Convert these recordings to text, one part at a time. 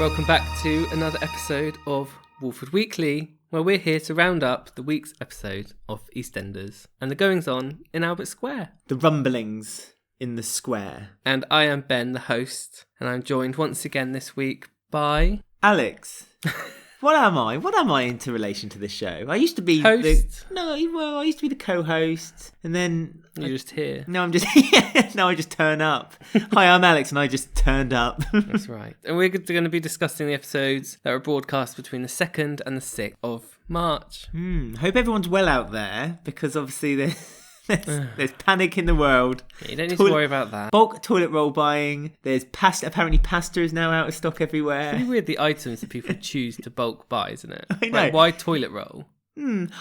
welcome back to another episode of Walford Weekly, where we're here to round up the week's episode of EastEnders and the goings-on in Albert Square. The rumblings in the square. And I am Ben, the host, and I'm joined once again this week by... Alex. What am I? What am I into relation to this show? I used to be host. I used to be the co-host, and then you're just here. No, I'm just here. No, I just turn up. Hi, I'm Alex, and I just turned up. That's right. And we're going to be discussing the episodes that were broadcast between the 2nd and the 6th of March. Hope everyone's well out there, because obviously there's panic in the world. Yeah, you don't need to worry about that. Bulk toilet roll buying. There's pasta. Apparently pasta is now out of stock everywhere. It's really weird the items that people choose to bulk buy, isn't it? I know. Like, why toilet roll?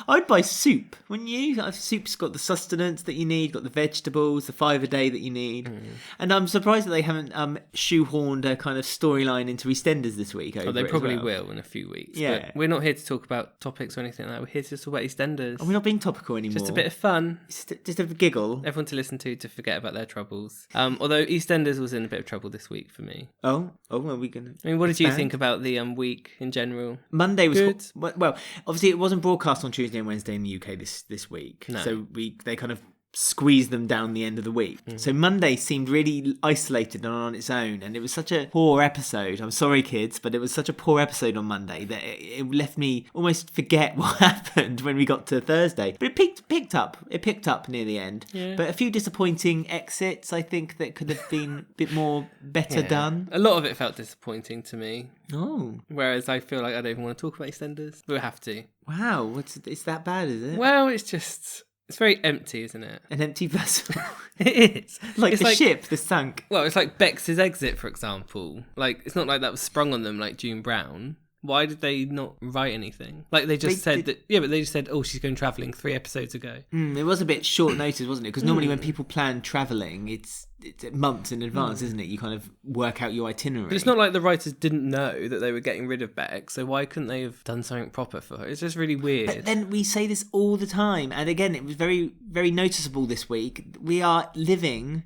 I'd buy soup, wouldn't you? Soup's got the sustenance that you need, got the vegetables, the 5 a day that you need. And I'm surprised that they haven't shoehorned a kind of storyline into EastEnders this week. They probably will in a few weeks. Yeah. But we're not here to talk about topics or anything like that. We're here to talk about EastEnders. We're not being topical anymore. Just a bit of fun. Just a giggle. Everyone to listen to forget about their troubles. Although EastEnders was in a bit of trouble this week for me. Oh, are we going to... I mean, what did you think about the week in general? Monday was good. Well, obviously it wasn't broadcast on Tuesday and Wednesday in the UK this week. No. So they kind of squeezed them down the end of the week. So Monday seemed really isolated and on its own, and it was such a poor episode. I'm sorry, kids, but it was such a poor episode on Monday that it left me almost forget what happened when we got to Thursday. But it picked up. It picked up near the end. Yeah. But a few disappointing exits, I think, that could have been a bit more better done. A lot of it felt disappointing to me. Oh. Whereas I feel like I don't even want to talk about EastEnders. We'll have to. Wow, it's that bad, is it? Well, it's very empty, isn't it? An empty vessel. It is. Like the ship, the sunk. Well, it's like Bex's exit, for example. Like, it's not like that was sprung on them like June Brown. Why did they not write anything? Like, they just said that... Yeah, but they just said, oh, she's going travelling 3 episodes ago. It was a bit short notice, wasn't it? Because normally when people plan travelling, it's months in advance, isn't it? You kind of work out your itinerary. But it's not like the writers didn't know that they were getting rid of Bex, so why couldn't they have done something proper for her? It's just really weird. But then we say this all the time. And again, it was very, very noticeable this week. We are living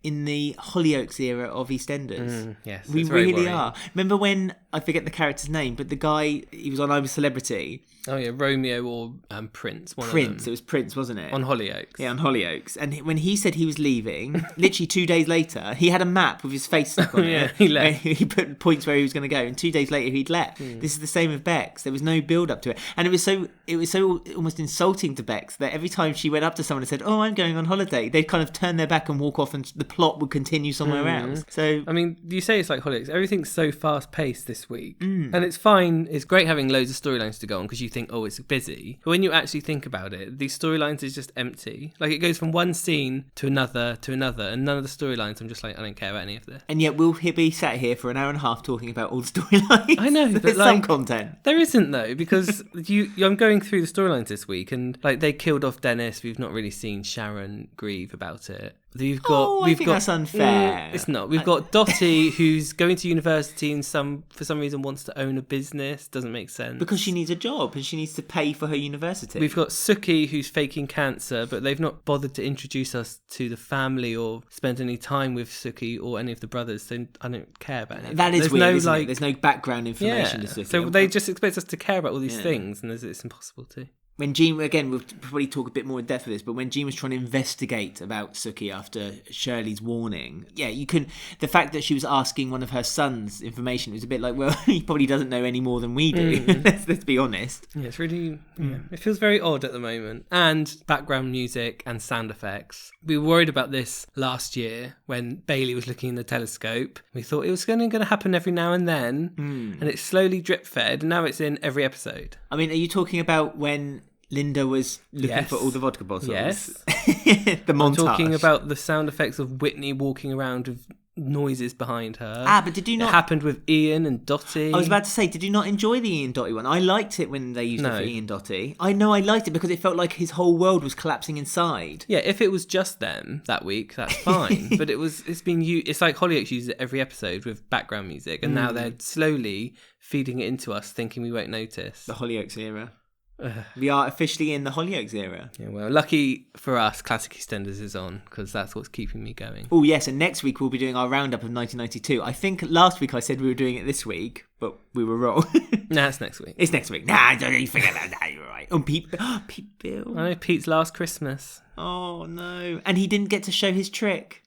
in the Hollyoaks era of EastEnders. Yes, we really are. Remember when, I forget the character's name, but the guy, he was on I'm a Celebrity. Oh yeah, Romeo or Prince. It was Prince, wasn't it? On Hollyoaks. Yeah, on Hollyoaks. And when he said he was leaving, literally 2 days later, he had a map with his face stuck on it. He left. He put points where he was going to go, and 2 days later he'd left. This is the same with Bex. There was no build up to it, and it was so almost insulting to Bex that every time she went up to someone and said, "Oh, I'm going on holiday," they'd kind of turn their back and walk off, and the plot would continue somewhere else. So I mean, you say it's like Hollyoaks. Everything's so fast paced this week, and it's fine. It's great having loads of storylines to go on because you think, oh, it's busy. But when you actually think about it, these storylines is just empty. Like, it goes from one scene to another, and none of the storylines, I'm just like, I don't care about any of this. And yet we'll be sat here for an hour and a half talking about all the storylines. I know, but there's like, some content. There isn't, though, because I'm going through the storylines this week, and like, they killed off Dennis. We've not really seen Sharon grieve about it. I think that's unfair. It's not. We've got Dotty, who's going to university and for some reason wants to own a business. Doesn't make sense. Because she needs a job and she needs to pay for her university. We've got Suki, who's faking cancer, but they've not bothered to introduce us to the family or spend any time with Suki or any of the brothers, so I don't care about anything. That is weird, isn't it? There's no background information to Suki. So they just expect us to care about all these things, and it's impossible to. When Jean, again, we'll probably talk a bit more in depth of this, but when Jean was trying to investigate about Suki after Shirley's warning, the fact that she was asking one of her sons information was a bit like, well, he probably doesn't know any more than we do. Let's be honest. Yeah, it's really, it feels very odd at the moment. And background music and sound effects. We were worried about this last year when Bailey was looking in the telescope. We thought it was going to happen every now and then, and it slowly drip fed, and now it's in every episode. I mean, are you talking about when Linda was looking for all the vodka bottles? Yes. The montage. I'm talking about the sound effects of Whitney walking around with noises behind her. But did you not... It happened with Ian and Dotty. I was about to say, did you not enjoy the Ian Dotty one? I liked it when they used it for Ian Dotty. I know I liked it because it felt like his whole world was collapsing inside. Yeah, if it was just them that week, that's fine. But it's like Hollyoaks uses it every episode with background music, and now they're slowly feeding it into us, thinking we won't notice. The Hollyoaks era. We are officially in the Hollyoaks era. Yeah, well, lucky for us, Classic EastEnders is on, because that's what's keeping me going. Oh, yes, and next week we'll be doing our roundup of 1992. I think last week I said we were doing it this week, but we were wrong. Nah, it's next week. It's next week. Nah, don't you forget that. Nah, you're right. Oh, Pete Bill. I know, Pete's last Christmas. Oh, no. And he didn't get to show his trick.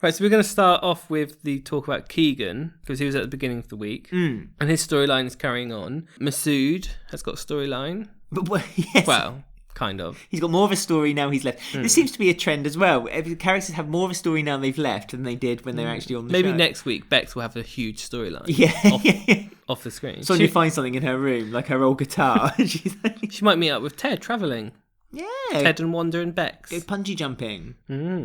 Right, so we're going to start off with the talk about Keegan, because he was at the beginning of the week, and his storyline is carrying on. Masood has got a storyline. But yes. Well, kind of. He's got more of a story now he's left. This seems to be a trend as well. Every characters have more of a story now they've left than they did when they were actually on the show. Maybe next week Bex will have a huge storyline. Yeah. Off the screen. Sonia finds something in her room, like her old guitar. She might meet up with Ted travelling. Yeah. Ted and Wanda and Bex. Go bungee jumping.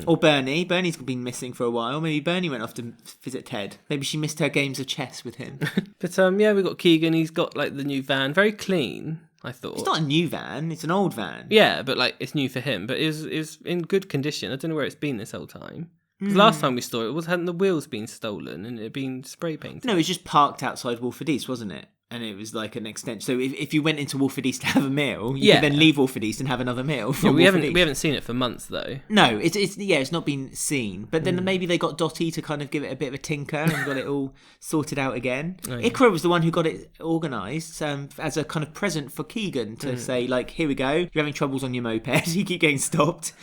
Or Bernie. Bernie's been missing for a while. Maybe Bernie went off to visit Ted. Maybe she missed her games of chess with him. But yeah, we've got Keegan. He's got like the new van. Very clean, I thought. It's not a new van. It's an old van. Yeah, but like it's new for him. But it was in good condition. I don't know where it's been this whole time. Because last time we saw it, hadn't the wheels been stolen and it had been spray painted? No, it was just parked outside Walford East, wasn't it? And it was like an extension. So if you went into Walford East to have a meal, you could then leave Walford East and have another meal. We haven't seen it for months though. No, it's not been seen. But then maybe they got Dotty to kind of give it a bit of a tinker and got it all sorted out again. Oh, yeah. Ikra was the one who got it organised as a kind of present for Keegan to say, like, here we go. You're having troubles on your moped. You keep getting stopped.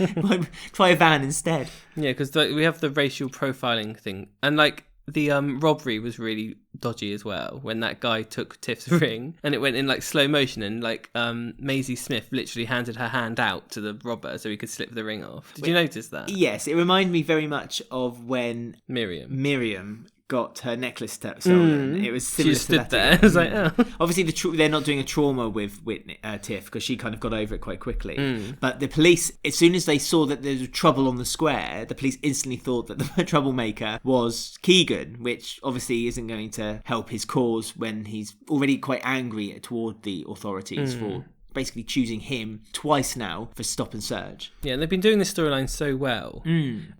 Try a van instead. Yeah, because we have the racial profiling thing, and like. The robbery was really dodgy as well when that guy took Tiff's ring and it went in like slow motion and like Maisie Smith literally handed her hand out to the robber so he could slip the ring off. Did you notice that? Yes, it reminded me very much of when Miriam got her necklace stolen. It was similar she stood to that. There. I was like, oh. Obviously, they're not doing a trauma with Whitney, Tiff, because she kind of got over it quite quickly. But the police, as soon as they saw that there was trouble on the square, the police instantly thought that the troublemaker was Keegan, which obviously isn't going to help his cause when he's already quite angry toward the authorities for basically choosing him twice now for stop and search. Yeah, and they've been doing this storyline so well.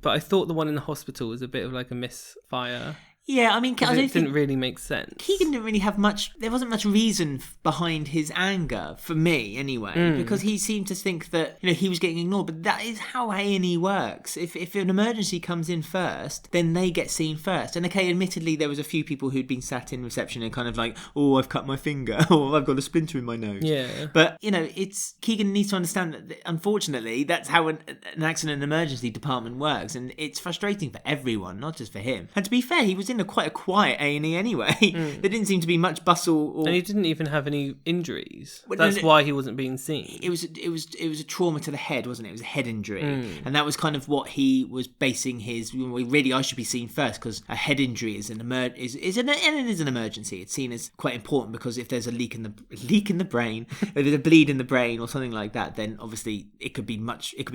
But I thought the one in the hospital was a bit of like a misfire. Yeah, I mean, it didn't really make sense. Keegan didn't really have much. There wasn't much reason behind his anger for me, anyway, because he seemed to think that he was getting ignored. But that is how A&E works. If an emergency comes in first, then they get seen first. And okay, admittedly, there was a few people who'd been sat in reception and kind of like, oh, I've cut my finger, or I've got a splinter in my nose. Yeah. But it's Keegan needs to understand that unfortunately that's how an accident and emergency department works, and it's frustrating for everyone, not just for him. And to be fair, he was in quite a quiet A&E anyway. There didn't seem to be much bustle, and he didn't even have any injuries. That's why he wasn't being seen. It was a trauma to the head, wasn't it? It was a head injury, and that was kind of what he was basing his. Really, I should be seen first because a head injury is an emergency. It's seen as quite important because if there's a leak in the brain, if there's a bleed in the brain or something like that, then obviously it could be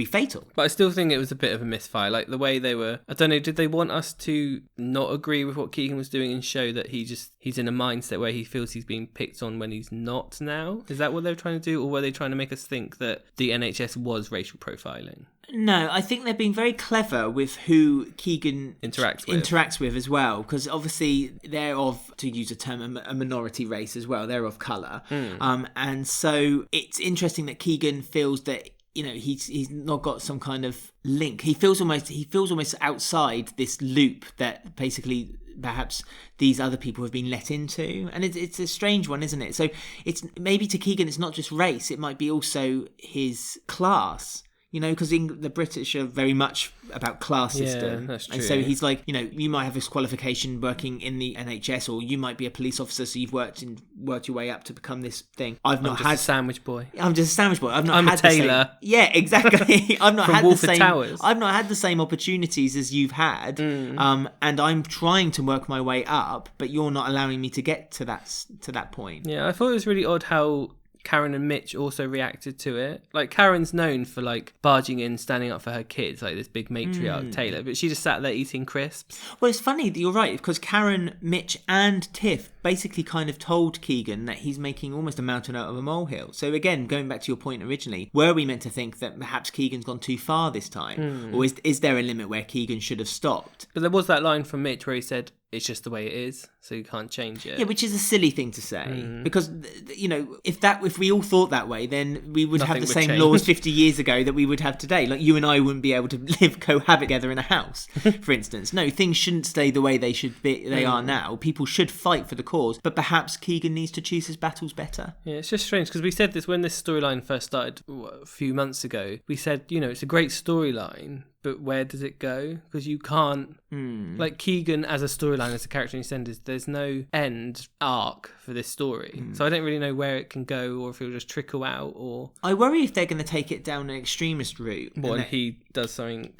fatal. But I still think it was a bit of a misfire. Like the way they were. I don't know. Did they want us to not agree with what Keegan was doing and show that he's in a mindset where he feels he's being picked on when he's not now? Is that what they were trying to do, or were they trying to make us think that the NHS was racial profiling? No, I think they're being very clever with who Keegan interacts with as well, because obviously they're of, to use a term, a minority race as well. They're of colour, and so it's interesting that Keegan feels that he's not got some kind of link. He feels almost outside this loop that basically perhaps these other people have been let into, and it's a strange one, isn't it? So it's maybe to Keegan it's not just race, it might be also his class. Because the British are very much about class system. Yeah, that's true. And so he's like, you might have this qualification working in the NHS, or you might be a police officer, so you've worked your way up to become this thing. I'm just a sandwich boy. I'm just a sandwich boy. I'm a tailor. Yeah, exactly. I've not had Walford Towers. I've not had the same opportunities as you've had, and I'm trying to work my way up, but you're not allowing me to get to that point. Yeah, I thought it was really odd how Karen and Mitch also reacted to it. Like, Karen's known for like barging in, standing up for her kids, like this big matriarch Taylor, but she just sat there eating crisps. Well, it's funny that you're right, because Karen, Mitch and Tiff basically kind of told Keegan that he's making almost a mountain out of a molehill. So again, going back to your point originally, were we meant to think that perhaps Keegan's gone too far this time? Or is there a limit where Keegan should have stopped? But there was that line from Mitch where he said, it's just the way it is, so you can't change it. Yeah, which is a silly thing to say. Because, you know, if we all thought that way, then we would have the same laws 50 years ago that we would have today. Like, you and I wouldn't be able to cohabit together in a house, for instance. No, things shouldn't stay the way they should be. They are now. People should fight for the cause, but perhaps Keegan needs to choose his battles better. Yeah, it's just strange, because we said this when this storyline first started a few months ago. We said, you know, it's a great storyline, but where does it go? Because you can't... Like, Keegan as a storyline, as a character in EastEnders, there's no end arc for this story. So I don't really know where it can go, or if it'll just trickle out, or... I worry if they're going to take it down an extremist route. And he does something...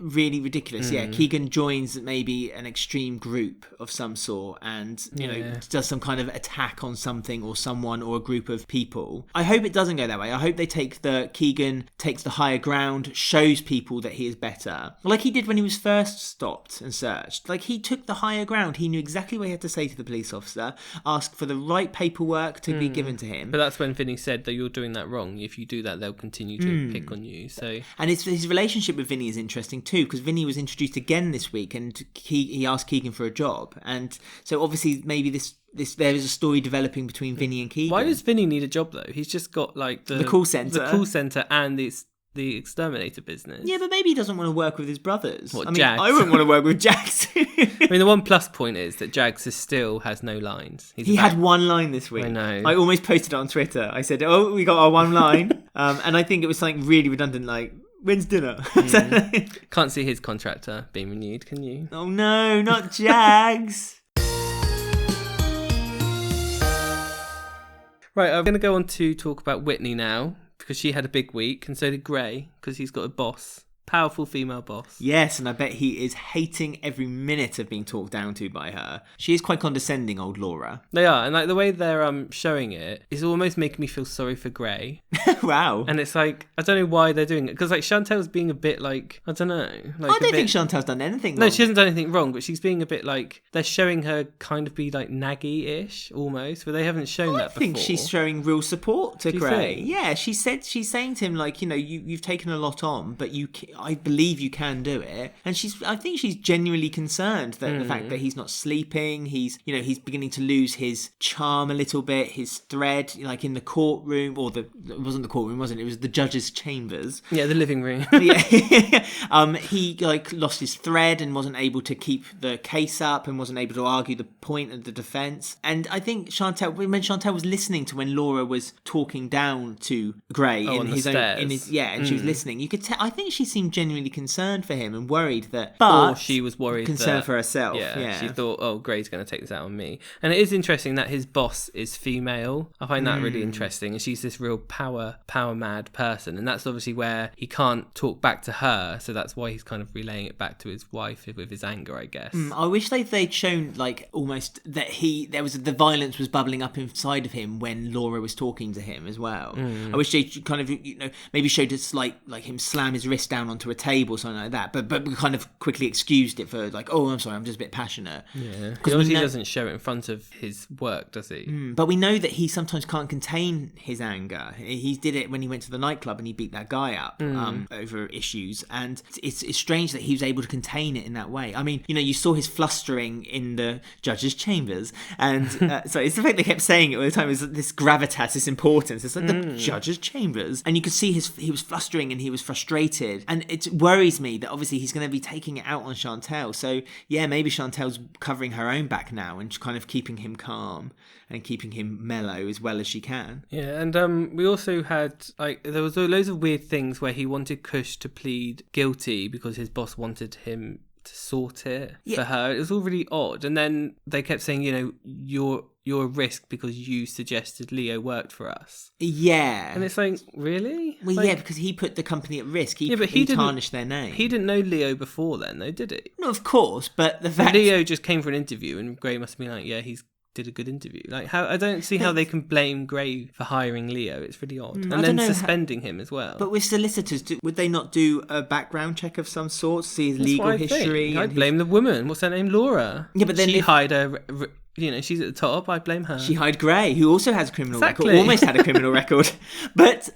really ridiculous, yeah. Keegan joins maybe an extreme group of some sort and, you know, does some kind of attack on something or someone or a group of people. I hope it doesn't go that way. I hope they Keegan takes the higher ground, shows people that he is better. Like he did when he was first stopped and searched. Like, he took the higher ground. He knew exactly what he had to say to the police officer, asked for the right paperwork to be given to him. But that's when Vinny said that you're doing that wrong. If you do that, they'll continue to pick on you. So, and his relationship with Vinny is interesting too, because Vinny was introduced again this week, and he asked Keegan for a job, and so obviously maybe there is a story developing between Vinny and Keegan. Why does Vinny need a job though? He's just got like the call centre, and the exterminator business. Yeah, but maybe he doesn't want to work with his brothers. Jags? I wouldn't want to work with Jags. I mean, the one plus point is that Jags still has no lines. He had one line this week. I know. I almost posted it on Twitter. I said, "Oh, we got our one line," and I think it was something really redundant, like, "When's dinner?" Can't see his contractor being renewed, can you? Oh no, not Jags. Right, I'm going to go on to talk about Whitney now, because she had a big week, and so did Gray, because he's got a boss. Powerful female boss. Yes, and I bet he is hating every minute of being talked down to by her. She is quite condescending, old Laura. They are, and like the way they're showing it is almost making me feel sorry for Gray. Wow. And it's like, I don't know why they're doing it, because like Chantelle's being a bit like, I don't know. Like, I don't think Chantelle's done anything wrong. No, she hasn't done anything wrong, but she's being a bit like, they're showing her kind of be like naggy-ish almost, but they haven't shown that before. I think she's showing real support to Gray. Think? Yeah, she's saying to him, like, you know, you've taken a lot on, but I believe you can do it. And I think she's genuinely concerned that the fact that he's not sleeping, he's beginning to lose his charm a little bit, his thread, like in the courtroom, it wasn't the courtroom, wasn't it? It was the judge's chambers. Yeah, the living room. Yeah. He like lost his thread and wasn't able to keep the case up and wasn't able to argue the point of the defence. And I think Chantelle was listening to when Laura was talking down to Gray and she was listening. You could tell. I think she seemed genuinely concerned for him and worried that. Or she was worried. Concerned for herself. Yeah. She thought, oh, Gray's going to take this out on me. And it is interesting that his boss is female. I find that really interesting. And she's this real power mad person. And that's obviously where he can't talk back to her. So that's why he's kind of relaying it back to his wife with his anger, I guess. I wish they'd shown like almost that the violence was bubbling up inside of him when Laura was talking to him as well. I wish they kind of, you know, maybe showed us like him slam his wrist down onto a table or something like that, but we kind of quickly excused it for like, oh, I'm sorry, I'm just a bit passionate. Yeah, because he doesn't show it in front of his work, does he? But we know that he sometimes can't contain his anger. He did it when he went to the nightclub and he beat that guy up over issues, and it's strange that he was able to contain it in that way. I mean, you know, you saw his flustering in the judge's chambers, and so it's the fact they kept saying it all the time, is this gravitas, this importance. It's like the judge's chambers, and you could see he was flustering and he was frustrated, and it worries me that obviously he's going to be taking it out on Chantelle. So yeah, maybe Chantelle's covering her own back now and kind of keeping him calm and keeping him mellow as well as she can. Yeah, and we also had, like, there was loads of weird things where he wanted Kush to plead guilty because his boss wanted him to sort it for her. It was all really odd. And then they kept saying, you know, you're a risk because you suggested Leo worked for us. Yeah. And it's like, really? Well, like, yeah, because he put the company at risk. He tarnished their name. He didn't know Leo before then, though, did he? No, of course, but the fact... Leo just came for an interview and Gray must have been like, yeah, he's did a good interview. Like, how I don't see how they can blame Gray for hiring Leo. It's really odd. And then suspending him as well. But with solicitors, would they not do a background check of some sort, see his legal history? I'd blame the woman. What's her name? Laura. Yeah, but then she hired a she's at the top. I blame her. She hired Gray, who also has a criminal Exactly. record, almost had a criminal record. But,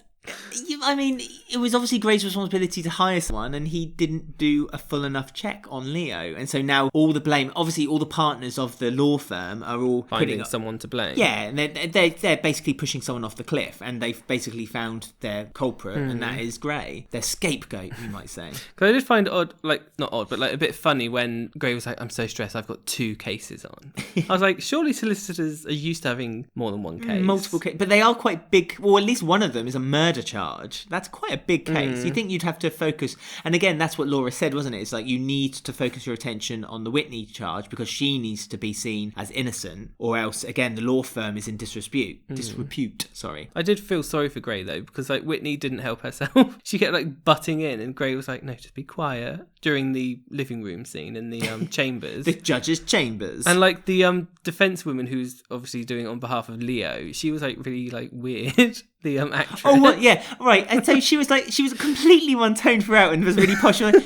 I mean, it was obviously Gray's responsibility to hire someone, and he didn't do a full enough check on Leo. And so now all the blame, obviously all the partners of the law firm are all Finding someone to blame. Yeah, and they're basically pushing someone off the cliff, and they've basically found their culprit, and that is Gray. Their scapegoat, you might say. Because I did find it odd, not odd, but a bit funny when Gray was like, I'm so stressed, I've got 2 cases on. I was like, surely solicitors are used to having more than one case. Multiple cases. But they are quite big. Well, at least one of them is a murder charge. That's quite a big case. You think you'd have to focus. And again, that's what Laura said, wasn't it? It's like you need to focus your attention on the Whitney charge because she needs to be seen as innocent, or else, again, the law firm is in disrepute. Sorry. I did feel sorry for Gray, though, because Whitney didn't help herself. She kept butting in, and Gray was like, no, just be quiet, during the living room scene in the chambers. The judge's chambers. And the defence woman who's obviously doing it on behalf of Leo, she was really weird. The actress. Oh, what? Yeah, right. And so she was completely one tone throughout and was really posh. She was like,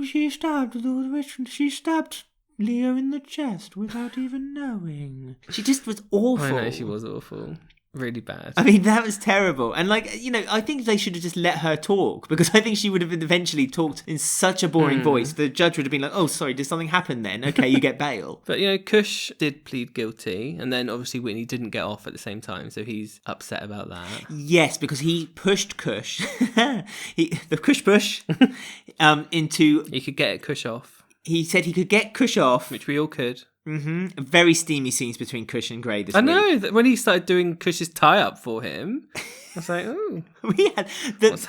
she stabbed Leo in the chest without even knowing. She just was awful. I know, she was awful. Really bad. I mean, that was terrible. And I think they should have just let her talk, because I think she would have eventually talked in such a boring voice. The judge would have been like, oh, sorry, did something happen then? Okay, you get bail. But, Kush did plead guilty, and then obviously Whitney didn't get off at the same time, so he's upset about that. Yes, because he pushed Kush, the Kush push, into... He could get Kush off. He said he could get Kush off. Which we all could. Mm-hmm. Very steamy scenes between Kush and Gray this week. I know, when he started doing Kush's tie-up for him, I was like, oh.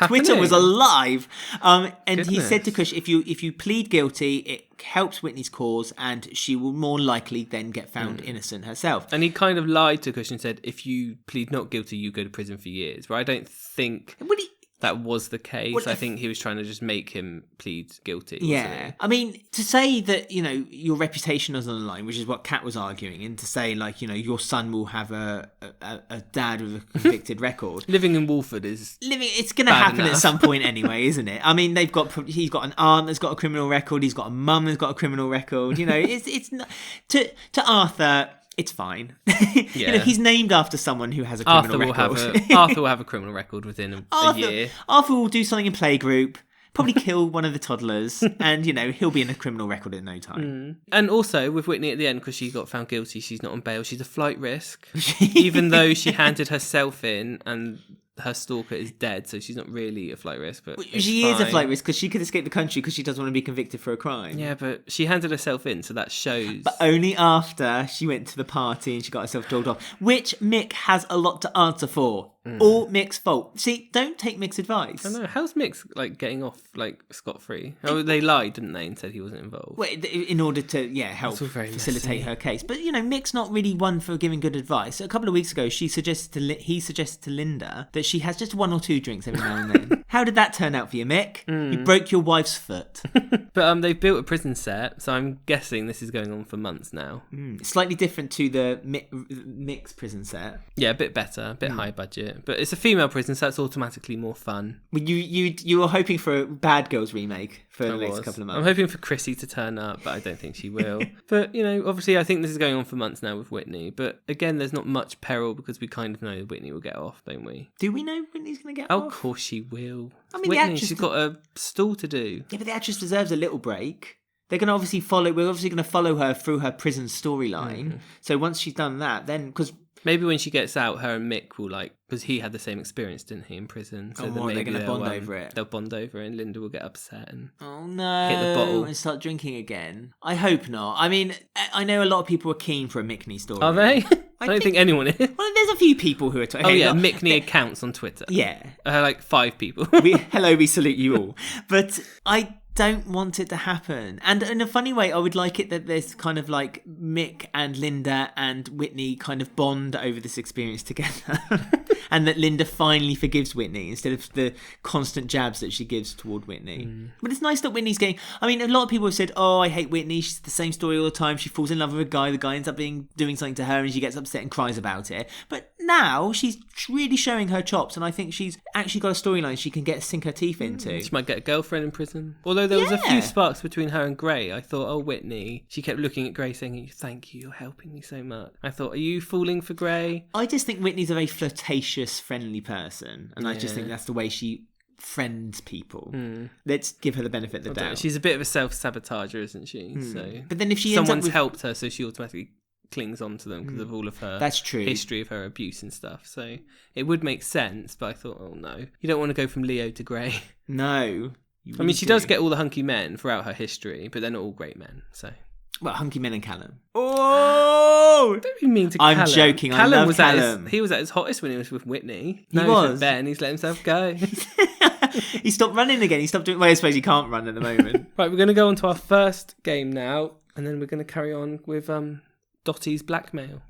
Twitter was alive. And Goodness. He said to Kush, if you plead guilty, it helps Whitney's cause, and she will more likely then get found innocent herself. And he kind of lied to Kush and said, if you plead not guilty, you go to prison for years. But I don't think... that was the case. Well, I think he was trying to just make him plead guilty. Yeah. I mean, to say that, your reputation is on the line, which is what Kat was arguing, and to say, your son will have a dad with a convicted record. Living in Walford is... It's going to happen at some point anyway, isn't it? I mean, he's got an aunt that's got a criminal record, he's got a mum that's got a criminal record. It's not... To Arthur... It's fine. Yeah. He's named after someone who has a criminal record. Arthur will have a criminal record within a year. Arthur will do something in playgroup, probably kill one of the toddlers, and, he'll be in a criminal record in no time. And also, with Whitney at the end, because she got found guilty, she's not on bail, she's a flight risk. Even though she handed herself in and... her stalker is dead, so she's not really a flight risk. But she is a flight risk because she could escape the country because she doesn't want to be convicted for a crime. Yeah, but she handed herself in, so that shows. But only after she went to the party and she got herself told off, which Mick has a lot to answer for. All Mick's fault. See, don't take Mick's advice. I know. How's Mick's getting off scot-free? Oh, they lied, didn't they, and said he wasn't involved. Well, in order to help facilitate her case. But Mick's not really one for giving good advice. A couple of weeks ago, he suggested to Linda that she has just 1 or 2 drinks every now and then. How did that turn out for you, Mick? You broke your wife's foot. But they've built a prison set, so I'm guessing this is going on for months now. Slightly different to the Mick's prison set. Yeah, a bit better, a bit high budget. But it's a female prison, so that's automatically more fun. You were hoping for a Bad Girls remake for the next couple of months. I'm hoping for Chrissy to turn up, but I don't think she will. But, obviously I think this is going on for months now with Whitney. But again, there's not much peril because we kind of know Whitney will get off, don't we? Do we know Whitney's going to get off? Of course she will. I mean, Whitney, she's got a stall to do. Yeah, but the actress deserves a little break. They're going to obviously we're obviously going to follow her through her prison storyline. So once she's done that, then, because... Maybe when she gets out, her and Mick will because he had the same experience, didn't he, in prison? So then they're going to bond over it. They'll bond over it, and Linda will get upset and hit the bottle and start drinking again. I hope not. I mean, I know a lot of people are keen for a Mickney story. Are they? I don't think anyone is. Well, there's a few people who are... Mickney accounts on Twitter. Yeah. 5 people. We salute you all. But I don't want it to happen. And in a funny way, I would like it that there's kind of Mick and Linda and Whitney kind of bond over this experience together. And that Linda finally forgives Whitney instead of the constant jabs that she gives toward Whitney. But it's nice that Whitney's getting... I mean, a lot of people have said, oh, I hate Whitney. She's the same story all the time. She falls in love with a guy. The guy ends up doing something to her and she gets upset and cries about it. But now she's really showing her chops, and I think she's actually got a storyline she can sink her teeth into. She might get a girlfriend in prison. Although there was a few sparks between her and Gray. I thought, oh, Whitney. She kept looking at Gray saying, thank you, you're helping me so much. I thought, are you falling for Gray? I just think Whitney's a very flirtatious, friendly person, and I just think that's the way she friends people. Let's give her the benefit of the doubt. She's a bit of a self-sabotager, isn't she? So, but then if someone's helped her, so she automatically clings on to them because of all of her history of her abuse and stuff. So it would make sense, but I thought, oh no, you don't want to go from Leo to Gray. No. I mean, she does get all the hunky men throughout her history, but they're not all great men, so... Well, hunky men and Callum. Oh! Don't be mean to Callum. I'm joking. I love Callum. He was at his hottest when he was with Whitney. He was. With Ben. He's let himself go. He stopped running again. He stopped doing... Well, I suppose he can't run at the moment. Right, we're going to go on to our first game now, and then we're going to carry on with Dotty's blackmail.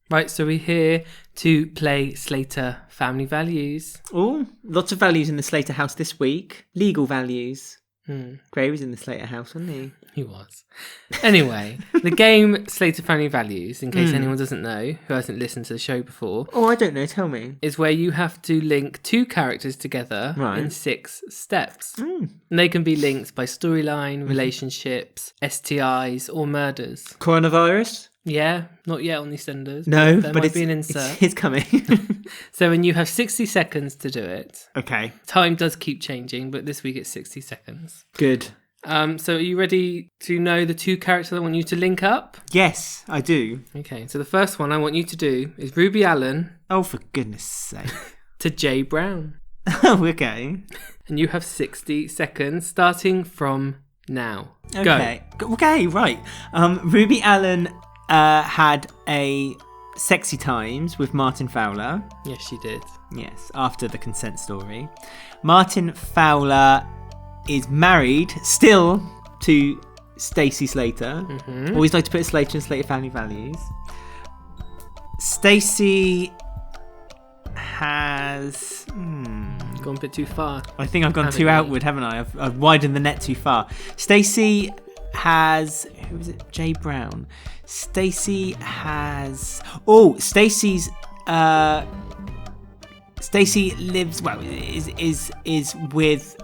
Right, so we're here to play Slater Family Values. Oh, lots of values in the Slater house this week. Legal values. Gray was in the Slater house, wasn't he? He was. Anyway, the game Slater Family Values, in case anyone doesn't know, who hasn't listened to the show before. Oh, I don't know. Tell me. Is where you have to link two characters together in 6 steps. And they can be linked by storyline, relationships, STIs, or murders. Coronavirus? Yeah, not yet on EastEnders. No, there but might be an insert. It's coming. So when you have 60 seconds to do it. Okay. Time does keep changing, but this week it's 60 seconds. Good. So are you ready to know the two characters I want you to link up? Yes, I do. Okay, so the first one I want you to do is Ruby Allen. Oh, for goodness sake. To Jay Brown. Oh, okay. And you have 60 seconds starting from now. Okay. Okay, right. Ruby Allen had a sexy times with Martin Fowler. Yes, she did. Yes, after the consent story. Martin Fowler is married still to Stacey Slater. Always like to put Slater and Slater Family Values. Stacey has... Gone a bit too far. I think I've gone too outward, haven't I? I've widened the net too far. Stacey has... Who was it? Jay Brown. Stacey has... Oh, Stacey's... Stacey lives... Well, is with...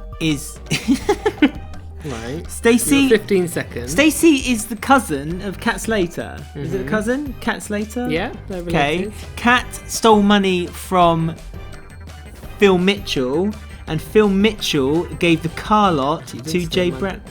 Right. Stacey... 15 seconds. Stacey is the cousin of Kat Slater. Is it a cousin? Kat Slater? Yeah, they're related. Okay. Kat stole money from Phil Mitchell, and Phil Mitchell gave the car lot to Jay Brown.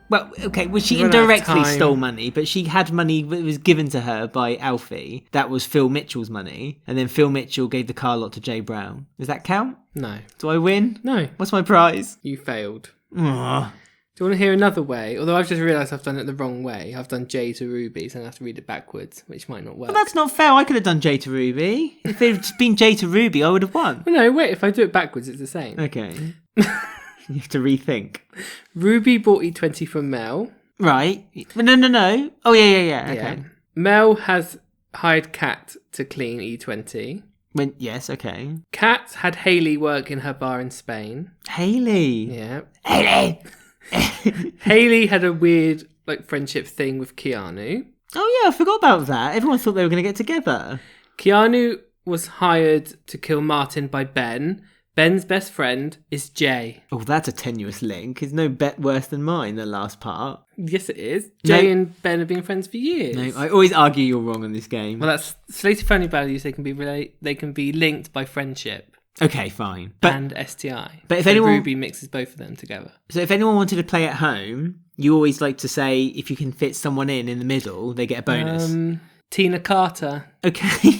Well, okay, well, she indirectly stole money, but she had money that was given to her by Alfie. That was Phil Mitchell's money. And then Phil Mitchell gave the car lot to Jay Brown. Does that count? No. Do I win? No. What's my prize? You failed. Aww. Do you want to hear another way? Although I've just realised I've done it the wrong way. I've done J to Ruby, so I have to read it backwards, which might not work. Well, that's not fair. I could have done J to Ruby. If it had been J to Ruby, I would have won. Well, no, wait. If I do it backwards, it's the same. Okay. You have to rethink. Ruby bought E20 from Mel. Right. No. Oh, yeah. Okay. Yeah. Mel has hired Kat to clean E20. Yes, okay. Kat had Hayley work in her bar in Spain. Hayley. Yeah. Hayley. Hayley had a weird friendship thing with Keanu. Oh yeah, I forgot about that. Everyone thought they were going to get together. Keanu was hired to kill Martin by Ben. Ben's best friend is Jay. Oh, that's a tenuous link. It's no bet worse than mine, the last part. Yes, it is. Jay and Ben have been friends for years. No, I always argue you're wrong on this game. Well, that's Slater Family Values. They can be linked by friendship. Okay, fine. And STI. But if anyone... Ruby mixes both of them together. So if anyone wanted to play at home, you always like to say if you can fit someone in the middle, they get a bonus. Tina Carter. Okay.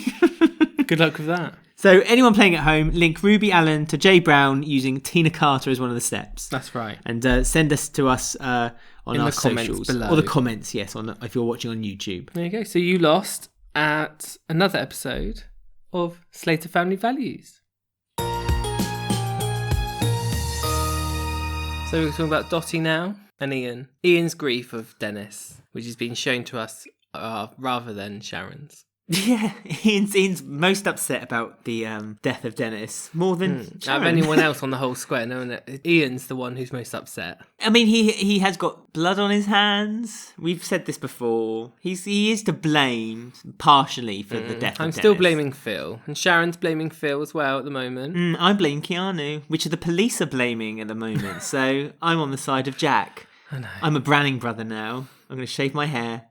Good luck with that. So anyone playing at home, link Ruby Allen to Jay Brown using Tina Carter as one of the steps. That's right. And send us to us on in our the comments socials. below. Or the comments, yes, if you're watching on YouTube. There you go. So you lost at another episode of Slater Family Values. So we're talking about Dotty now and Ian. Ian's grief of Dennis, which has been shown to us rather than Sharon's. Yeah, Ian's most upset about the death of Dennis, more than Out of anyone else on the whole square, no, Ian's the one who's most upset. I mean, he has got blood on his hands. We've said this before. He is to blame partially for the death of Dennis. I'm still blaming Phil, and Sharon's blaming Phil as well at the moment. I blame Keanu, which the police are blaming at the moment. So I'm on the side of Jack. I know. I'm a Branning brother now. I'm going to shave my hair.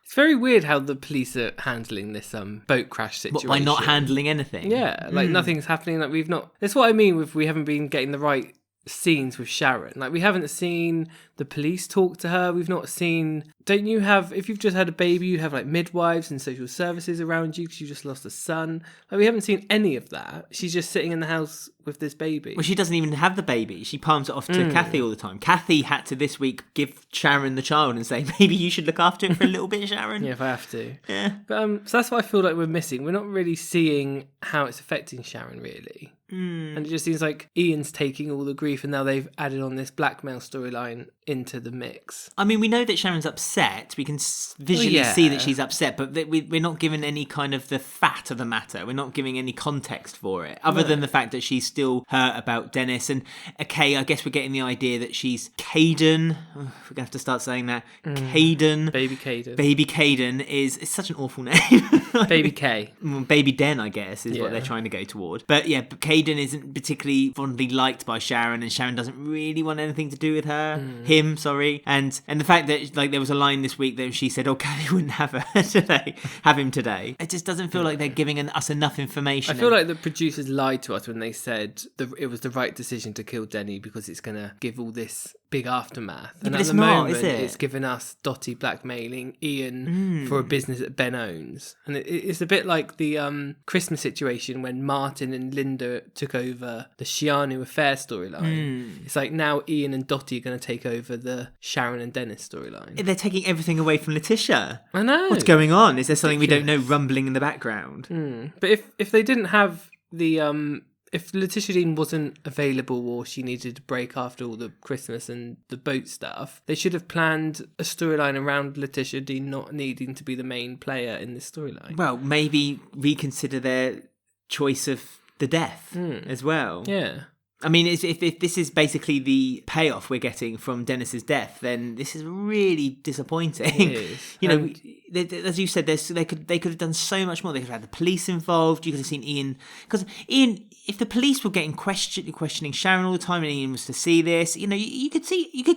It's very weird how the police are handling this boat crash situation. By not handling anything? Yeah, like nothing's happening. Like we've not. That's what I mean with we haven't been getting the right scenes with Sharon. Like we haven't seen the police talk to her. We've not seen. Don't you have? If you've just had a baby, you have like midwives and social services around you because you just lost a son. Like we haven't seen any of that. She's just sitting in the house with this baby. Well, she doesn't even have the baby. She palms it off to Kathy all the time. Kathy had to this week give Sharon the child and say, maybe you should look after it for a little bit, Sharon. Yeah, if I have to. Yeah. But so that's what I feel like we're missing. We're not really seeing how it's affecting Sharon, really. And it just seems like Ian's taking all the grief, and now they've added on this blackmail storyline into the mix. I mean, we know that Sharon's upset. We can visually see that she's upset, but we're not given any kind of the fat of the matter. We're not giving any context for it, other than the fact that she's still hurt about Dennis. And okay, I guess we're getting the idea that she's Caden. Oh, we're going to have to start saying that. Caden. Baby Caden. Baby Caden is such an awful name. Baby K. Baby Den, I guess, is what they're trying to go toward. But yeah, Caden isn't particularly fondly liked by Sharon, and Sharon doesn't really want anything to do with her. Him, sorry. And the fact that like there was a line this week that she said, "Oh, Kathy wouldn't have her today, have him today." It just doesn't feel like they're giving us enough information. I feel like the producers lied to us when they said it was the right decision to kill Denny because it's going to give all this big aftermath. Yeah, and but at it's the not, moment, is it? it's given us Dotty blackmailing Ian for a business that Ben owns. And it's a bit like the Christmas situation when Martin and Linda took over the Shianu affair storyline. It's like now Ian and Dotty are going to take over the Sharon and Dennis storyline. They're taking everything away from Letitia. I know. What's going on? Is there something we don't know rumbling in the background? But if they didn't have the if Letitia Dean wasn't available or she needed a break after all the Christmas and the boat stuff, they should have planned a storyline around Letitia Dean not needing to be the main player in this storyline. Well, maybe reconsider their choice of the death as well. Yeah. I mean, if this is basically the payoff we're getting from Dennis's death, then this is really disappointing. It is. You know, as you said, they could have done so much more. They could have had the police involved. You could have seen Ian, because Ian, if the police were getting questioning Sharon all the time, and Ian was to see this, you know, you could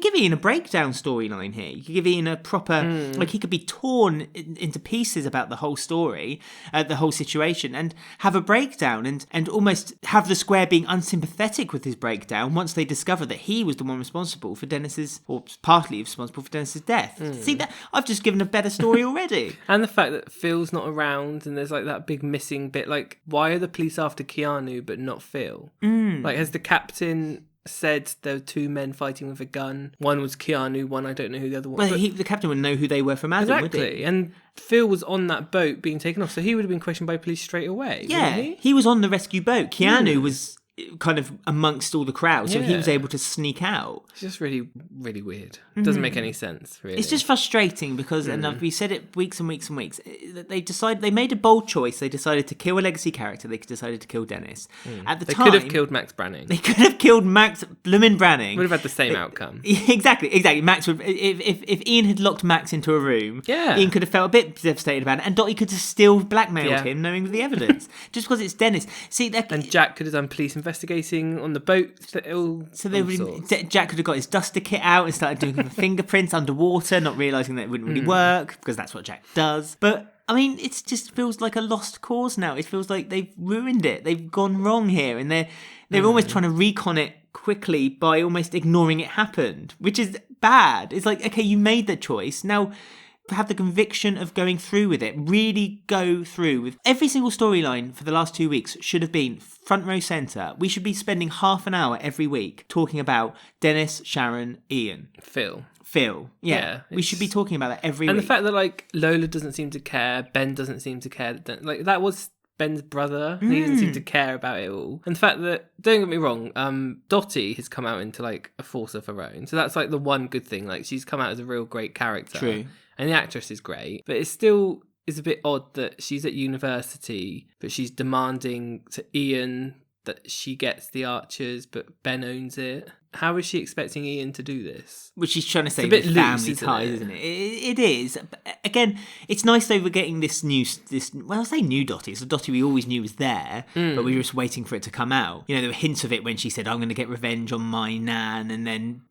give Ian a breakdown storyline here. You could give Ian a proper, like he could be torn into pieces about the whole story, the whole situation, and have a breakdown, and almost have the square being unsympathetic with his breakdown once they discover that he was the one responsible for Dennis's, or partly responsible for Dennis's death. See that? I've just given a better story already. And the fact that Phil's not around and there's like that big missing bit. Like, why are the police after Keanu but not Phil? Like, has the captain said there were two men fighting with a gun? One was Keanu, one I don't know who the other one was. Well, the captain would know who they were from Adam, exactly. would he? And Phil was on that boat being taken off, so he would have been questioned by police straight away. Yeah, he was on the rescue boat. Keanu was kind of amongst all the crowd, so he was able to sneak out. It's just really, really weird. It doesn't make any sense, really. It's just frustrating because, and we said it weeks and weeks and weeks, they made a bold choice. They decided to kill a legacy character. They decided to kill Dennis. At the time, they could have killed Max Branning. They could have killed Max Bloomin' Branning. Would have had the same outcome. Exactly. Max would, if Ian had locked Max into a room, Ian could have felt a bit devastated about it, and Dotty could have still blackmailed him, knowing the evidence, just because it's Dennis. See, and Jack could have done police investigating on the boat. Jack could have got his duster kit out and started doing fingerprints underwater, not realising that it wouldn't really work, because that's what Jack does. But I mean, it just feels like a lost cause now. It feels like they've ruined it. They've gone wrong here, and they're almost trying to recon it quickly by almost ignoring it happened, which is bad. It's like, okay, you made that choice. Now have the conviction of going through with it. Really go through with every single storyline for the last 2 weeks. Should have been front row centre. We should be spending half an hour every week talking about Dennis, Sharon, Ian, Phil. Yeah, we should be talking about that every week. And the fact that like Lola doesn't seem to care, Ben doesn't seem to care, like that was Ben's brother. He doesn't seem to care about it all. And the fact that, don't get me wrong, Dotty has come out into like a force of her own. So that's like the one good thing. Like she's come out as a real great character. True. And the actress is great, but it's still is a bit odd that she's at university, but she's demanding to Ian that she gets the Archers, but Ben owns it. How is she expecting Ian to do this? Which she's trying to say a bit with loose, family ties, isn't it? It is. But again, it's nice though we're getting this well, I say new Dotty. It's a Dotty we always knew was there, but we were just waiting for it to come out. You know, there were hints of it when she said, I'm going to get revenge on my nan, and then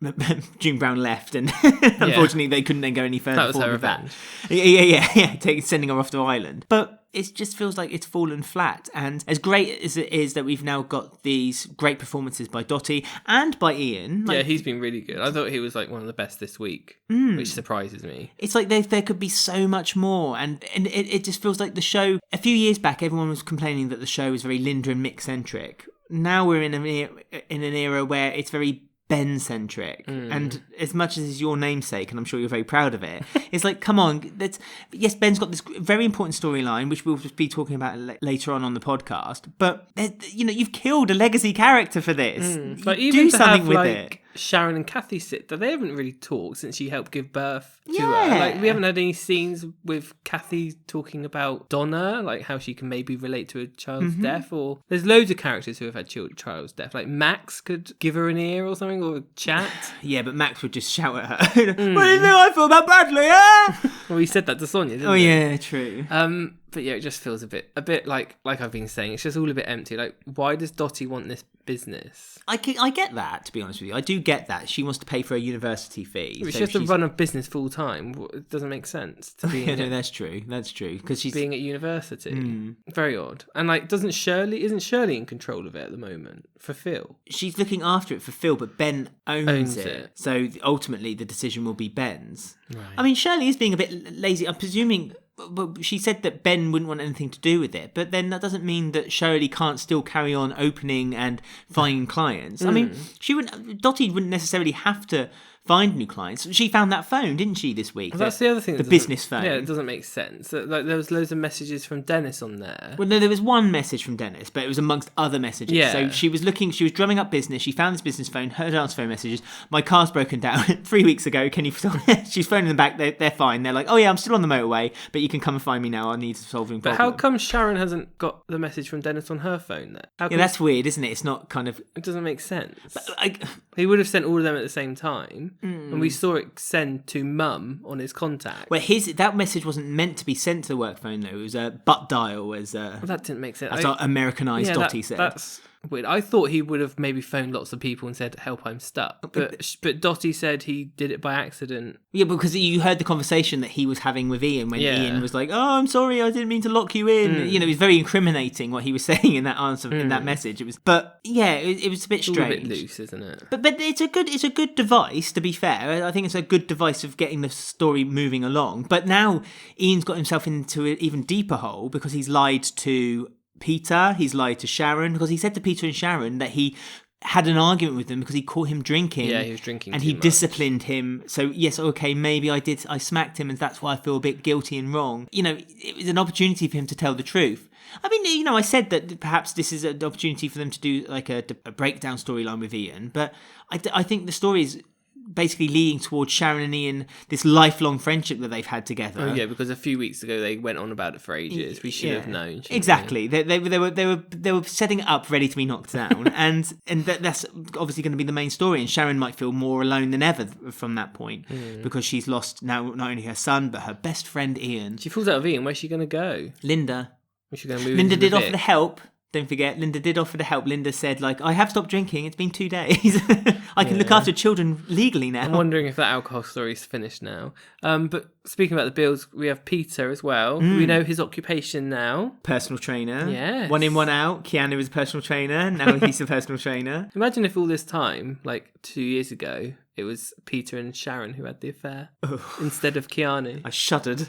June Brown left, and unfortunately they couldn't then go any further. That was her revenge. Yeah, sending her off to Ireland. But it just feels like it's fallen flat. And as great as it is that we've now got these great performances by Dotty and by Ian. Yeah, he's been really good. I thought he was like one of the best this week, which surprises me. It's like there could be so much more. And it just feels like the show, a few years back, everyone was complaining that the show was very Linda and Mick centric. Now we're in an era where it's very Ben-centric, and as much as it's your namesake, and I'm sure you're very proud of it, it's like, come on, yes, Ben's got this very important storyline, which we'll be talking about later on the podcast, but, you've killed a legacy character for this. Like, even do something with it. Sharon and Kathy sit there. They haven't really talked since she helped give birth to her. Like, we haven't had any scenes with Kathy talking about Donna, like how she can maybe relate to a child's death. Or there's loads of characters who have had child's death. Like Max could give her an ear or something, or chat. Yeah, but Max would just shout at her. What do you think I feel about Bradley? Well, he said that to Sonia, didn't he? he? Yeah, true. But yeah, it just feels a bit like I've been saying. It's just all a bit empty. Like, why does Dotty want this business? I get that, to be honest with you. I do get that. She wants to pay for a university fee. She has to run a business full time. It doesn't make sense to be. No, that's true. That's true, because she's being at university. Very odd. And like, isn't Shirley in control of it at the moment for Phil? She's looking after it for Phil, but Ben owns it. So ultimately, the decision will be Ben's. Right. I mean, Shirley is being a bit lazy. I'm presuming. But she said that Ben wouldn't want anything to do with it. But then that doesn't mean that Shirley can't still carry on opening and finding clients. I mean, Dotty wouldn't necessarily have to find new clients. She found that phone, didn't she, this week? Well, that's the other thing. The business phone. Yeah, it doesn't make sense. Like, there was loads of messages from Dennis on there. Well, no, there was one message from Dennis, but it was amongst other messages. Yeah. So she was drumming up business. She found this business phone, heard answer phone messages. My car's broken down 3 weeks ago. Can you... She's phoning them back. They're fine. They're like, oh yeah, I'm still on the motorway, but you can come and find me now. I need solving problem. But how come Sharon hasn't got the message from Dennis on her phone then? Yeah, that's weird, isn't it? It's not kind of... It doesn't make sense. But, he would have sent all of them at the same time, and we saw it send to Mum on his contact. Well, that message wasn't meant to be sent to the work phone, though. It was a butt dial. Well, that didn't make sense. That's what Americanized Dotty said. That's weird. I thought he would have maybe phoned lots of people and said, help, I'm stuck. But Dotty said he did it by accident. Yeah, because you heard the conversation that he was having with Ian when Ian was like, oh, I'm sorry, I didn't mean to lock you in. You know, it was very incriminating what he was saying in that answer, in that message. It was a bit strange. A bit loose, isn't it? But it's a good device, to be fair. I think it's a good device of getting the story moving along. But now Ian's got himself into an even deeper hole because he's lied to Peter, he's lied to Sharon, because he said to Peter and Sharon that he had an argument with them because he caught him drinking. Yeah, he was drinking and too he much. Disciplined him. So yes, okay, maybe I smacked him and that's why I feel a bit guilty and wrong. You know, it was an opportunity for him to tell the truth. I mean, you know, I said that perhaps this is an opportunity for them to do like a breakdown storyline with Ian, but I think the story is basically leading towards Sharon and Ian, this lifelong friendship that they've had together. Oh yeah, because a few weeks ago they went on about it for ages. We should have known. Exactly. They were setting it up, ready to be knocked down, and that's obviously going to be the main story. And Sharon might feel more alone than ever from that point because she's lost now not only her son but her best friend Ian. She falls out of Ian. Where's she going to go? Linda. Where's she going to move? Linda did offer the help. Don't forget, Linda did offer to help. Linda said, like, I have stopped drinking. It's been 2 days. I can look after children legally now. I'm wondering if that alcohol story's finished now. But speaking about the bills, we have Peter as well. We know his occupation now. Personal trainer. Yes. 1 in, 1 out. Keanu is a personal trainer. Now he's a personal trainer. Imagine if all this time, like 2 years ago, it was Peter and Sharon who had the affair instead of Keanu. I shuddered.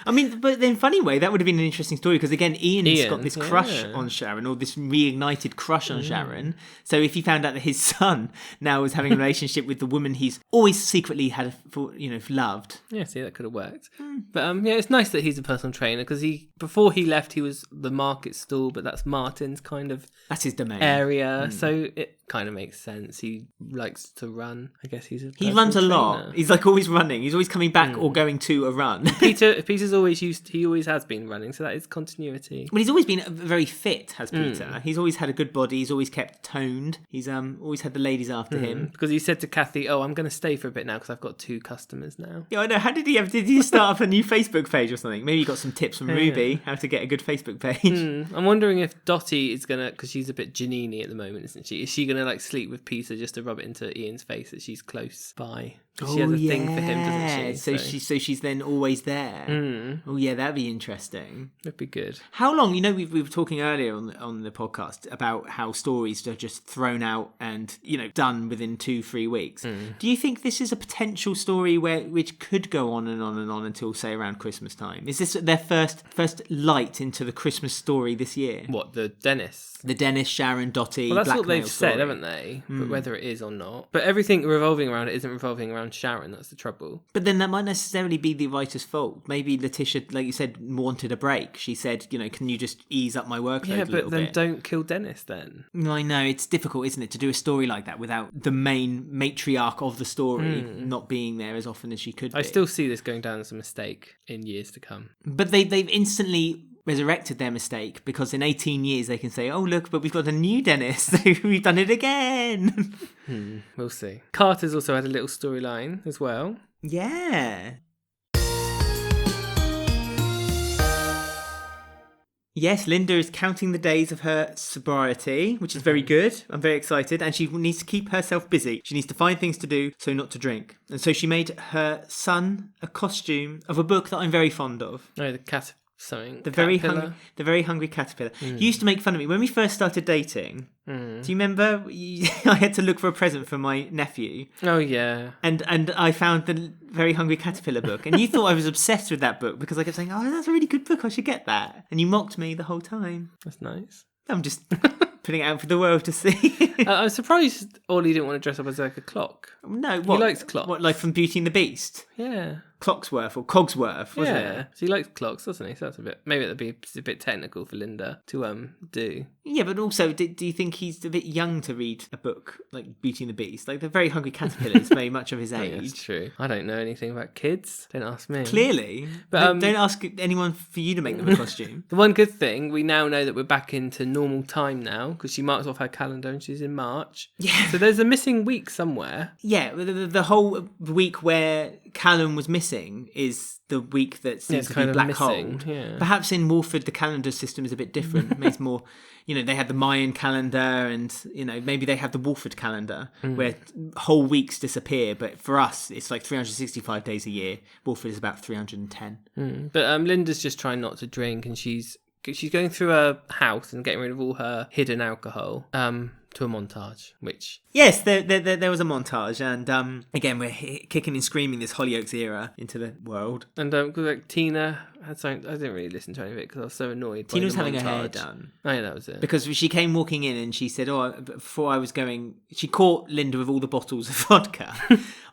I mean, but in a funny way, that would have been an interesting story because, again, Ian's got this crush on Sharon, or this reignited crush on Sharon. So if he found out that his son now was having a relationship with the woman he's always secretly had, loved. Yeah, see, that could have worked. But it's nice that he's a personal trainer because before he left, he was the market stall, but that's Martin's kind of... That's his domain. Area. So kind of makes sense. He likes to run. I guess he runs a trainer. lot. He's like always running. He's always coming back or going to a run. Peter's always he always has been running, so that is continuity. Well, he's always been very fit, has Peter. He's always had a good body. He's always kept toned. He's always had the ladies after him. Because he said to Kathy, "Oh, I'm going to stay for a bit now because I've got 2 customers now." Yeah, I know. How did he start up a new Facebook page or something? Maybe he got some tips from Ruby how to get a good Facebook page. I'm wondering if Dotty is gonna, because she's a bit Janine at the moment, isn't she? Is she gonna like sleep with Peter just to rub it into Ian's face that she's close by? She has a thing for him, doesn't she? So she's then always there. Oh yeah, that'd be interesting. That'd be good. How long? You know, we were talking earlier on the podcast about how stories are just thrown out and done within 2-3 weeks. Do you think this is a potential story which could go on and on and on until say around Christmas time? Is this their first light into the Christmas story this year? What, the Dennis? The Dennis, Sharon, Dotty. Well, that's what they've story. said, haven't they? But whether it is or not. But everything revolving around it isn't revolving around Sharon. That's the trouble. But then that might necessarily be the writer's fault. Maybe Letitia, like you said, wanted a break. She said, can you just ease up my workload a little bit? Yeah, but then don't kill Dennis then. I know, it's difficult, isn't it, to do a story like that without the main matriarch of the story not being there as often as she could be. I still see this going down as a mistake in years to come. But they've instantly resurrected their mistake because in 18 years they can say, oh look, but we've got a new Dennis. We've done it again. We'll see. Carter's also had a little storyline as well. Yeah. Yes, Linda is counting the days of her sobriety, which is very good. I'm very excited. And she needs to keep herself busy. She needs to find things to do, so not to drink. And so she made her son a costume of a book that I'm very fond of. Oh, the cat something. The very hungry caterpillar. You used to make fun of me when we first started dating. Do you remember? I had to look for a present for my nephew. Oh yeah. And I found the Very Hungry Caterpillar book, and you thought I was obsessed with that book because I kept saying, "Oh, that's a really good book. I should get that." And you mocked me the whole time. That's nice. I'm just putting it out for the world to see. I'm surprised Ollie didn't want to dress up as like a clock. No, what? He likes clocks. What, like from Beauty and the Beast? Yeah. Clocksworth or Cogsworth, wasn't it? So he likes clocks, doesn't he? So that's maybe that'd be a bit technical for Linda to do. Yeah, but also, do you think he's a bit young to read a book like Beauty and the Beast? Like the Very Hungry Caterpillar is very much of his age. Yeah, that's true. I don't know anything about kids. Don't ask me. Clearly, but don't ask anyone for you to make them a costume. The one good thing, we now know that we're back into normal time now because she marks off her calendar and she's in March. Yeah. So there's a missing week somewhere. Yeah, the whole week where Callum was missing is the week that seems to be black hole. Yeah. Perhaps in Walford the calendar system is a bit different. It makes more, they had the Mayan calendar and, maybe they have the Walford calendar where whole weeks disappear. But for us, it's like 365 days a year. Walford is about 310. But Linda's just trying not to drink and she's going through her house and getting rid of all her hidden alcohol. To a montage, which... Yes, there was a montage, and again, we're kicking and screaming this Hollyoaks era into the world. And Tina had something... I didn't really listen to any of it because I was so annoyed. Tina was having her hair done. Oh, yeah, that was it. Because she came walking in and she said, before I was going... She caught Linda with all the bottles of vodka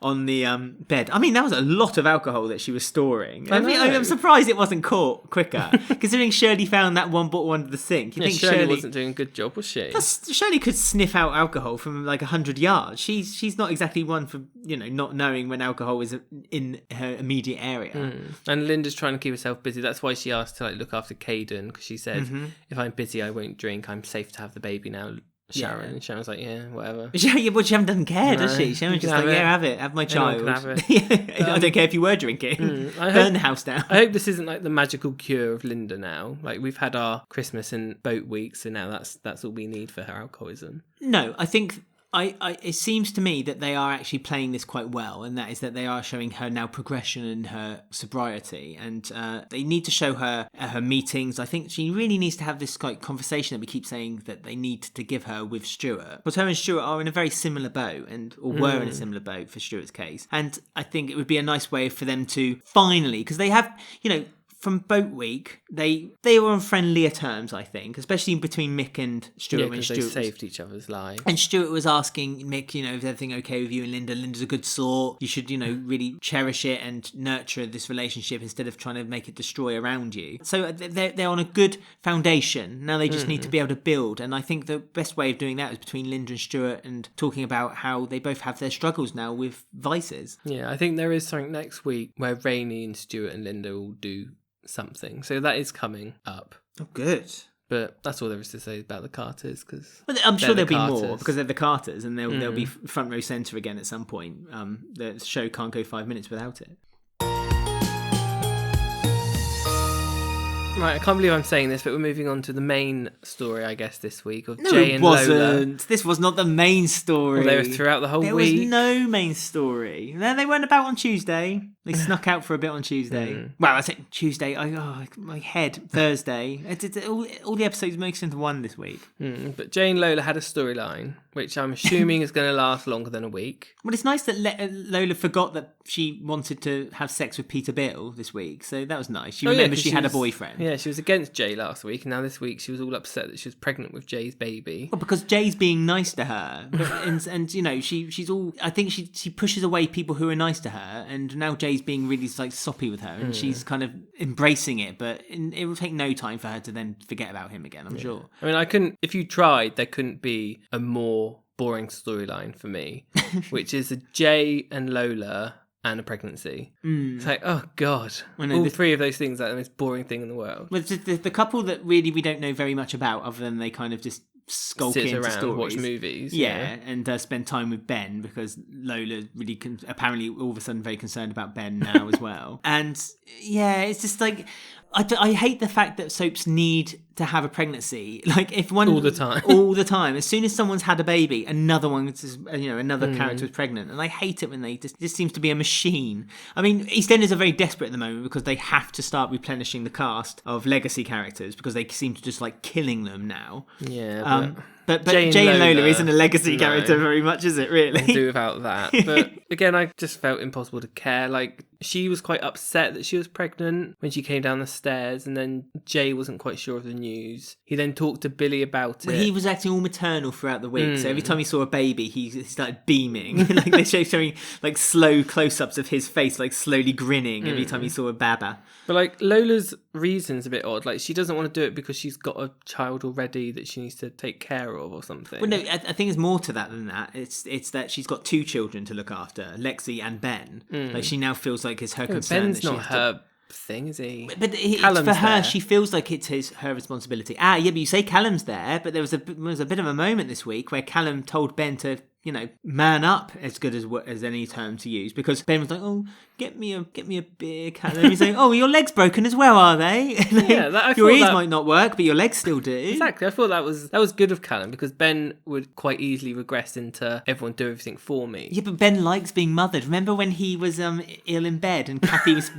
on the bed. I mean, that was a lot of alcohol that she was storing. I'm surprised it wasn't caught quicker, considering Shirley found that one bottle under the sink. You think Shirley wasn't doing a good job, was she? Shirley could sniff out alcohol from like 100 yards. She's not exactly one for not knowing when alcohol is in her immediate area. And Linda's trying to keep herself busy. That's why she asked to look after Caden, because she said, if I'm busy I won't drink, I'm safe to have the baby now, Sharon. And Sharon's like, yeah, whatever. But she doesn't care, does she? Sharon's just like, have it, have my child. Have it. I don't care if you were drinking. Burn the house down. I hope this isn't like the magical cure of Linda now. Like, we've had our Christmas and boat weeks, so now that's all we need for her alcoholism. No, I think it seems to me that they are actually playing this quite well, and that is that they are showing her now progression in her sobriety, and they need to show her at her meetings. I think she really needs to have this conversation that we keep saying that they need to give her with Stuart, because her and Stuart are in a very similar boat, or were in a similar boat for Stuart's case, and I think it would be a nice way for them to finally, because they have, from Boat Week, they were on friendlier terms, I think, especially between Mick and Stuart. Yeah, when because they Stuart saved each other's lives. And Stuart was asking Mick, is everything okay with you and Linda? Linda's a good sort. You should, really cherish it and nurture this relationship instead of trying to make it destroy around you. So they're on a good foundation. Now they just need to be able to build. And I think the best way of doing that is between Linda and Stuart and talking about how they both have their struggles now with vices. Yeah, I think there is something next week where Rainey and Stuart and Linda will do something. So that is coming up. Oh, good. But that's all there is to say about the Carters, because I'm sure there'll be more because they're the Carters, and they'll be front row centre again at some point. The show can't go 5 minutes without it. Right, I can't believe I'm saying this, but we're moving on to the main story, I guess, this week of No, Jay it and wasn't. Lola. This was not the main story. Well, they were throughout the whole there week. There was no main story. No, they weren't about on Tuesday. They snuck out for a bit on Tuesday. Well, I said Tuesday. My head. Thursday. All the episodes mixed into one this week. But Jay and Lola had a storyline, which I'm assuming is going to last longer than a week. Well, it's nice that Lola forgot that she wanted to have sex with Peter Bill this week, so that was nice. She remembered she had a boyfriend. Yeah, she was against Jay last week, and now this week she was all upset that she was pregnant with Jay's baby. Well, because Jay's being nice to her, and she's all. I think she pushes away people who are nice to her, and now Jay's being really soppy with her, and she's kind of embracing it. But it will take no time for her to then forget about him again. I'm sure. I mean, if you tried, there couldn't be a more boring storyline for me, which is a Jay and Lola and a pregnancy. It's like, oh God. All three of those things are the most boring thing in the world. Well, the couple that really we don't know very much about, other than they kind of just skulk sit into around, stories. watch movies. Yeah, and spend time with Ben, because Lola really apparently all of a sudden very concerned about Ben now as well. And yeah, it's just like... I hate the fact that soaps need to have a pregnancy. Like, if one... All the time. All the time. As soon as someone's had a baby, another character is pregnant. And I hate it when they just seems to be a machine. I mean, EastEnders are very desperate at the moment because they have to start replenishing the cast of legacy characters because they seem to just like killing them now. Yeah, But Jay and Lola isn't a legacy character very much, is it, really? I'll do without that. But again, I just felt impossible to care. Like, she was quite upset that she was pregnant when she came down the stairs, and then Jay wasn't quite sure of the news. He then talked to Billy about it. Well, he was acting all maternal throughout the week, so every time he saw a baby, he started beaming. Like, they showing like slow close-ups of his face, like slowly grinning every time he saw a baba. But like, Lola's reason's a bit odd. Like, she doesn't want to do it because she's got a child already that she needs to take care of or something. Well, no, I think it's more to that than that. It's that she's got two children to look after, Lexi and Ben. Like, she now feels like it's her concern. Ben's that not her thing, is he? But for her, she feels like it's her responsibility. Yeah, but you say Callum's there, but there was a bit of a moment this week where Callum told Ben to, man up, as good as any term to use, because Ben was like, "Oh, get me a beer, Callum." He's like, "Oh, your legs broken as well, are they?" Your ears might not work, but your legs still do. Exactly. I thought that was good of Callum, because Ben would quite easily regress into everyone do everything for me. Yeah, but Ben likes being mothered. Remember when he was ill in bed and Kathy was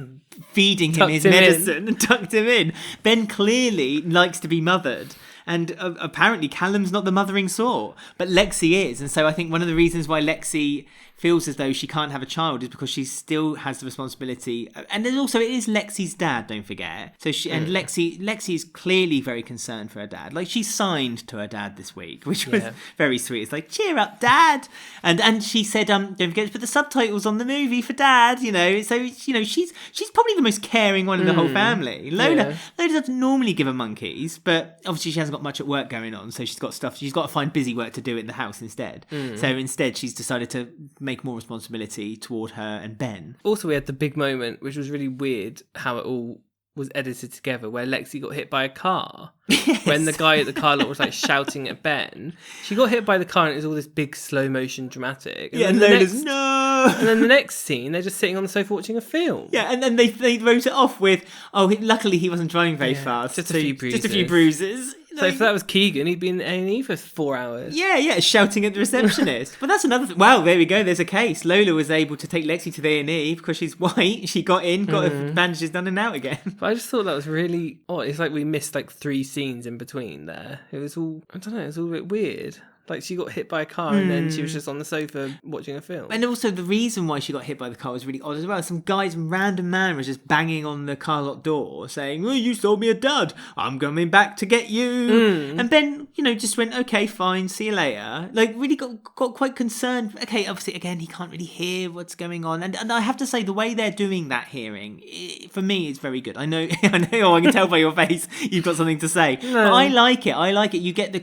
feeding him his medicine and tucked him in? Ben clearly likes to be mothered. And apparently Callum's not the mothering sort, but Lexi is. And so I think one of the reasons why Lexi feels as though she can't have a child is because she still has the responsibility. And then also, it is Lexi's dad, don't forget. So and Lexi is clearly very concerned for her dad. Like, she signed to her dad this week, which was very sweet. It's like, cheer up, Dad. And she said, don't forget to put the subtitles on the movie for Dad, So, she's probably the most caring one in the whole family. Lola doesn't normally give her monkeys, but obviously she hasn't got much at work going on, so she's got to find busy work to do in the house instead. So instead, she's decided to make more responsibility toward her and Ben. Also, we had the big moment, which was really weird how it all was edited together, where Lexi got hit by a car. Yes. When the guy at the car lot was like shouting at Ben, she got hit by the car, and it was all this big slow motion dramatic. And Lola's no. And then the next scene, they're just sitting on the sofa watching a film. Yeah, and then they wrote it off with, luckily he wasn't driving very fast. Just a few bruises. So if that was Keegan, he'd been in A&E for 4 hours. Yeah, shouting at the receptionist. But that's another thing. Wow, there we go. There's a case. Lola was able to take Lexi to the A&E because she's white. She got in, got her bandages done and out again. But I just thought that was really odd. It's like we missed like 3 scenes in between there. It was all, I don't know, it was all a bit weird. Like, she got hit by a car and then she was just on the sofa watching a film. And also the reason why she got hit by the car was really odd as well. Some random man was just banging on the car lot door saying, "Oh, you sold me a dud. I'm coming back to get you." And Ben, just went, "Okay, fine, see you later." Like, really got quite concerned. Okay, obviously, again, he can't really hear what's going on. And I have to say, the way they're doing that hearing, for me, is very good. I know, I can tell by your face you've got something to say. No. But I like it. You get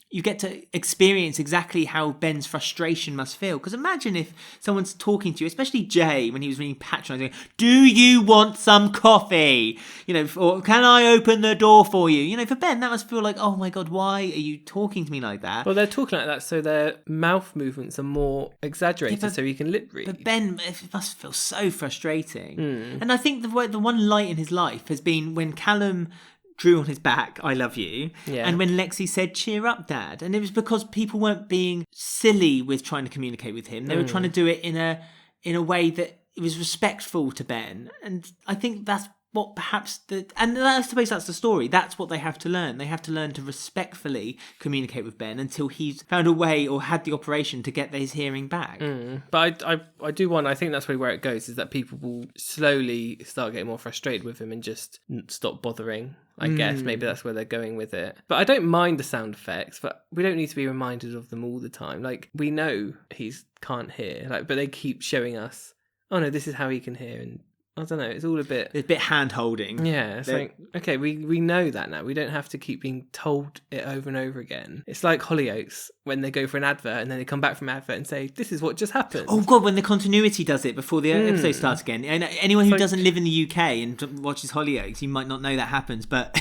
you get to experience exactly how Ben's frustration must feel. Because imagine if someone's talking to you, especially Jay, when he was being patronising, "Do you want some coffee? Or can I open the door for you?" For Ben, that must feel like, oh my God, why are you talking to me like that? Well, they're talking like that so their mouth movements are more exaggerated so he can lip read. But Ben, it must feel so frustrating. And I think the one light in his life has been when Callum drew on his back, "I love you." Yeah. And when Lexi said, "Cheer up, Dad." And it was because people weren't being silly with trying to communicate with him. They were trying to do it in a way that it was respectful to Ben. And I think that's what perhaps and I suppose that's the story. That's what they have to learn. They have to learn to respectfully communicate with Ben until he's found a way or had the operation to get his hearing back. But I do I think that's probably where it goes, is that people will slowly start getting more frustrated with him and just stop bothering. I guess maybe that's where they're going with it. But I don't mind the sound effects, but we don't need to be reminded of them all the time. Like, we know he can't hear, but they keep showing us, "Oh no, this is how he can hear," and I don't know, it's all a bit hand holding. Yeah, it's like, okay, we know that now. We don't have to keep being told it over and over again. It's like Hollyoaks when they go for an advert and then they come back from advert and say, "This is what just happened." Oh God, when the continuity does it before the episode starts again. And anyone who doesn't live in the UK and watches Hollyoaks, you might not know that happens, but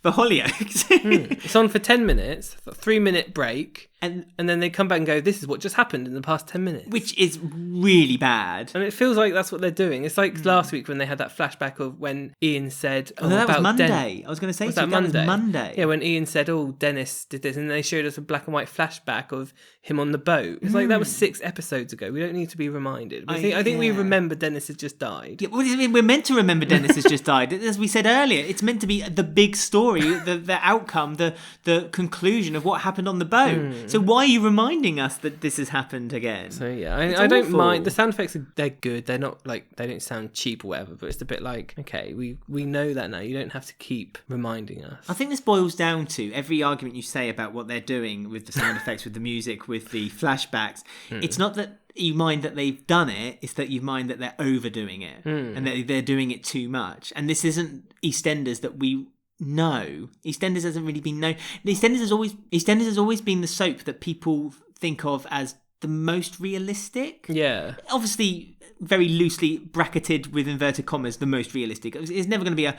for Hollyoaks, it's on for 10 minutes, a 3-minute break. And then they come back and go, "This is what just happened in the past 10 minutes." Which is really bad. And it feels like that's what they're doing. It's like last week when they had that flashback of when Ian said... Oh, no, that was Monday. I was going to say, that was Monday. Yeah, when Ian said, "Oh, Dennis did this," and they showed us a black and white flashback of him on the boat. It's like that was 6 episodes ago. We don't need to be reminded. I think we remember Dennis has just died. Yeah, what do you mean? We're meant to remember Dennis has just died. As we said earlier, it's meant to be the big story, the outcome, the conclusion of what happened on the boat. So why are you reminding us that this has happened again? So yeah, I don't mind. The sound effects they're good. They're not like, they don't sound cheap or whatever, but it's a bit like, okay, we know that now. You don't have to keep reminding us. I think this boils down to every argument you say about what they're doing with the sound effects, with the music, with the flashbacks. It's not that you mind that they've done it, it's that you mind that they're overdoing it and that they're doing it too much. And this isn't EastEnders that we know. EastEnders hasn't really been known. EastEnders has always been the soap that people think of as the most realistic. Yeah. Obviously, very loosely bracketed with inverted commas, the most realistic. It's never going to be a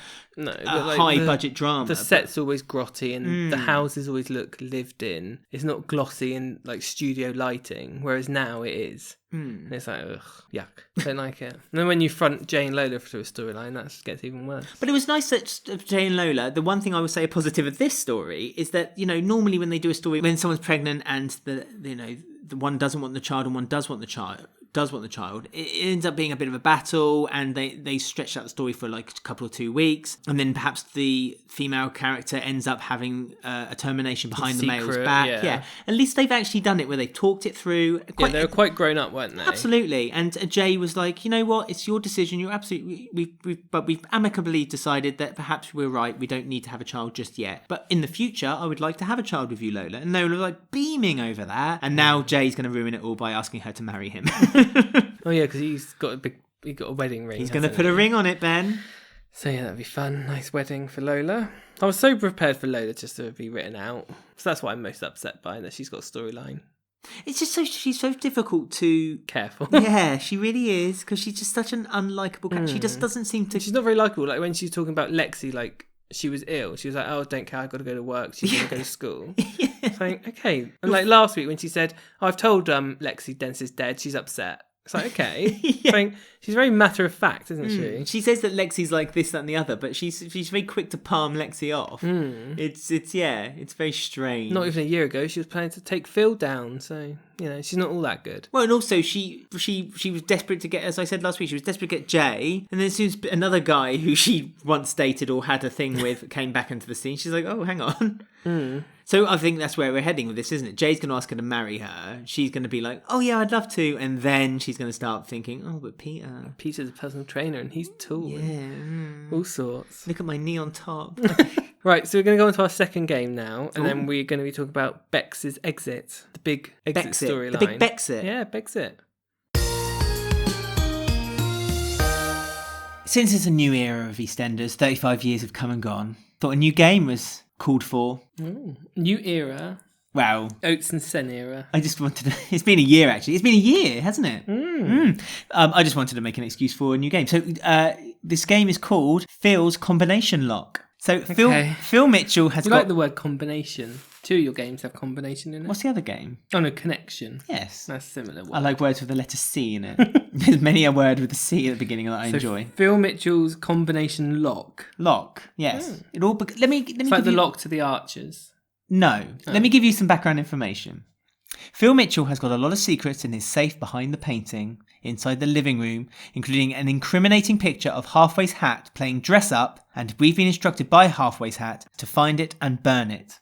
high budget drama. The set's always grotty and the houses always look lived in. It's not glossy and like studio lighting, whereas now it is. And it's like, ugh, yuck. Don't like it. And then when you front Jay and Lola to a storyline, that just gets even worse. But it was nice that Jay and Lola, the one thing I would say a positive of this story is that, normally when they do a story, when someone's pregnant and the one doesn't want the child and one does want the child, it ends up being a bit of a battle, and they stretch out the story for like a couple or 2 weeks, and then perhaps the female character ends up having a termination behind the male's back. Yeah, at least they've actually done it where they've talked it through. They were quite grown up, weren't they? Absolutely. And Jay was like, "You know what? It's your decision. You're absolutely. We've amicably decided that perhaps we're right. We don't need to have a child just yet. But in the future, I would like to have a child with you, Lola." And Lola was like beaming over that. And now Jay's going to ruin it all by asking her to marry him. Oh yeah, because he's got a wedding ring. He's going to put a ring on it, Ben. So yeah, that'd be fun. Nice wedding for Lola. I was so prepared for Lola just to be written out. So that's what I'm most upset by, that she's got a storyline. It's just she's so difficult to... Careful. Yeah, she really is, because she's just such an unlikable character. She just doesn't seem to... She's not very likeable. Like when she's talking about Lexi, like she was ill. She was like, "Oh, don't care, I've got to go to work. She's going to go to school." Yeah. It's like, okay. And like last week when she said, "Oh, I've told Lexi Dennis is dead," she's upset. It's like, okay. Yeah. Like, she's very matter of fact, isn't she? She says that Lexi's like this, that and the other, but she's very quick to palm Lexi off. It's very strange. Not even a year ago, she was planning to take Phil down, so she's not all that good. Well, and also she was desperate to get, as I said last week, she was desperate to get Jay, and then as soon as another guy who she once dated or had a thing with came back into the scene, she's like, oh, hang on. So I think that's where we're heading with this, isn't it? Jay's going to ask her to marry her. She's going to be like, oh yeah, I'd love to. And then she's going to start thinking, oh, but Peter's a personal trainer and he's tall. Yeah. All sorts. Look at my knee on top. Right, so we're going to go on to our second game now. And then we're going to be talking about Bex's exit. The big exit storyline. The big Bexit. Yeah, Bexit. Since it's a new era of EastEnders, 35 years have come and gone, thought a new game was called for. New era. Wow. Oats and Sen era. I just wanted to... It's been a year, actually. It's been a year, hasn't it? I just wanted to make an excuse for a new game. So this game is called Phil's Combination Lock. So Phil Mitchell has got... like the word combination. Two of your games have combination in it. What's the other game? Oh, no, connection. Yes. That's similar. I like words with the letter C in it. There's many a word with a C at the beginning that I enjoy. Phil Mitchell's combination lock. Lock, yes. It all. Let me. It's like the lock to the Archers. No. Let me give you some background information. Phil Mitchell has got a lot of secrets in his safe behind the painting, inside the living room, including an incriminating picture of Halfway's hat playing dress up, and we've been instructed by Halfway's hat to find it and burn it.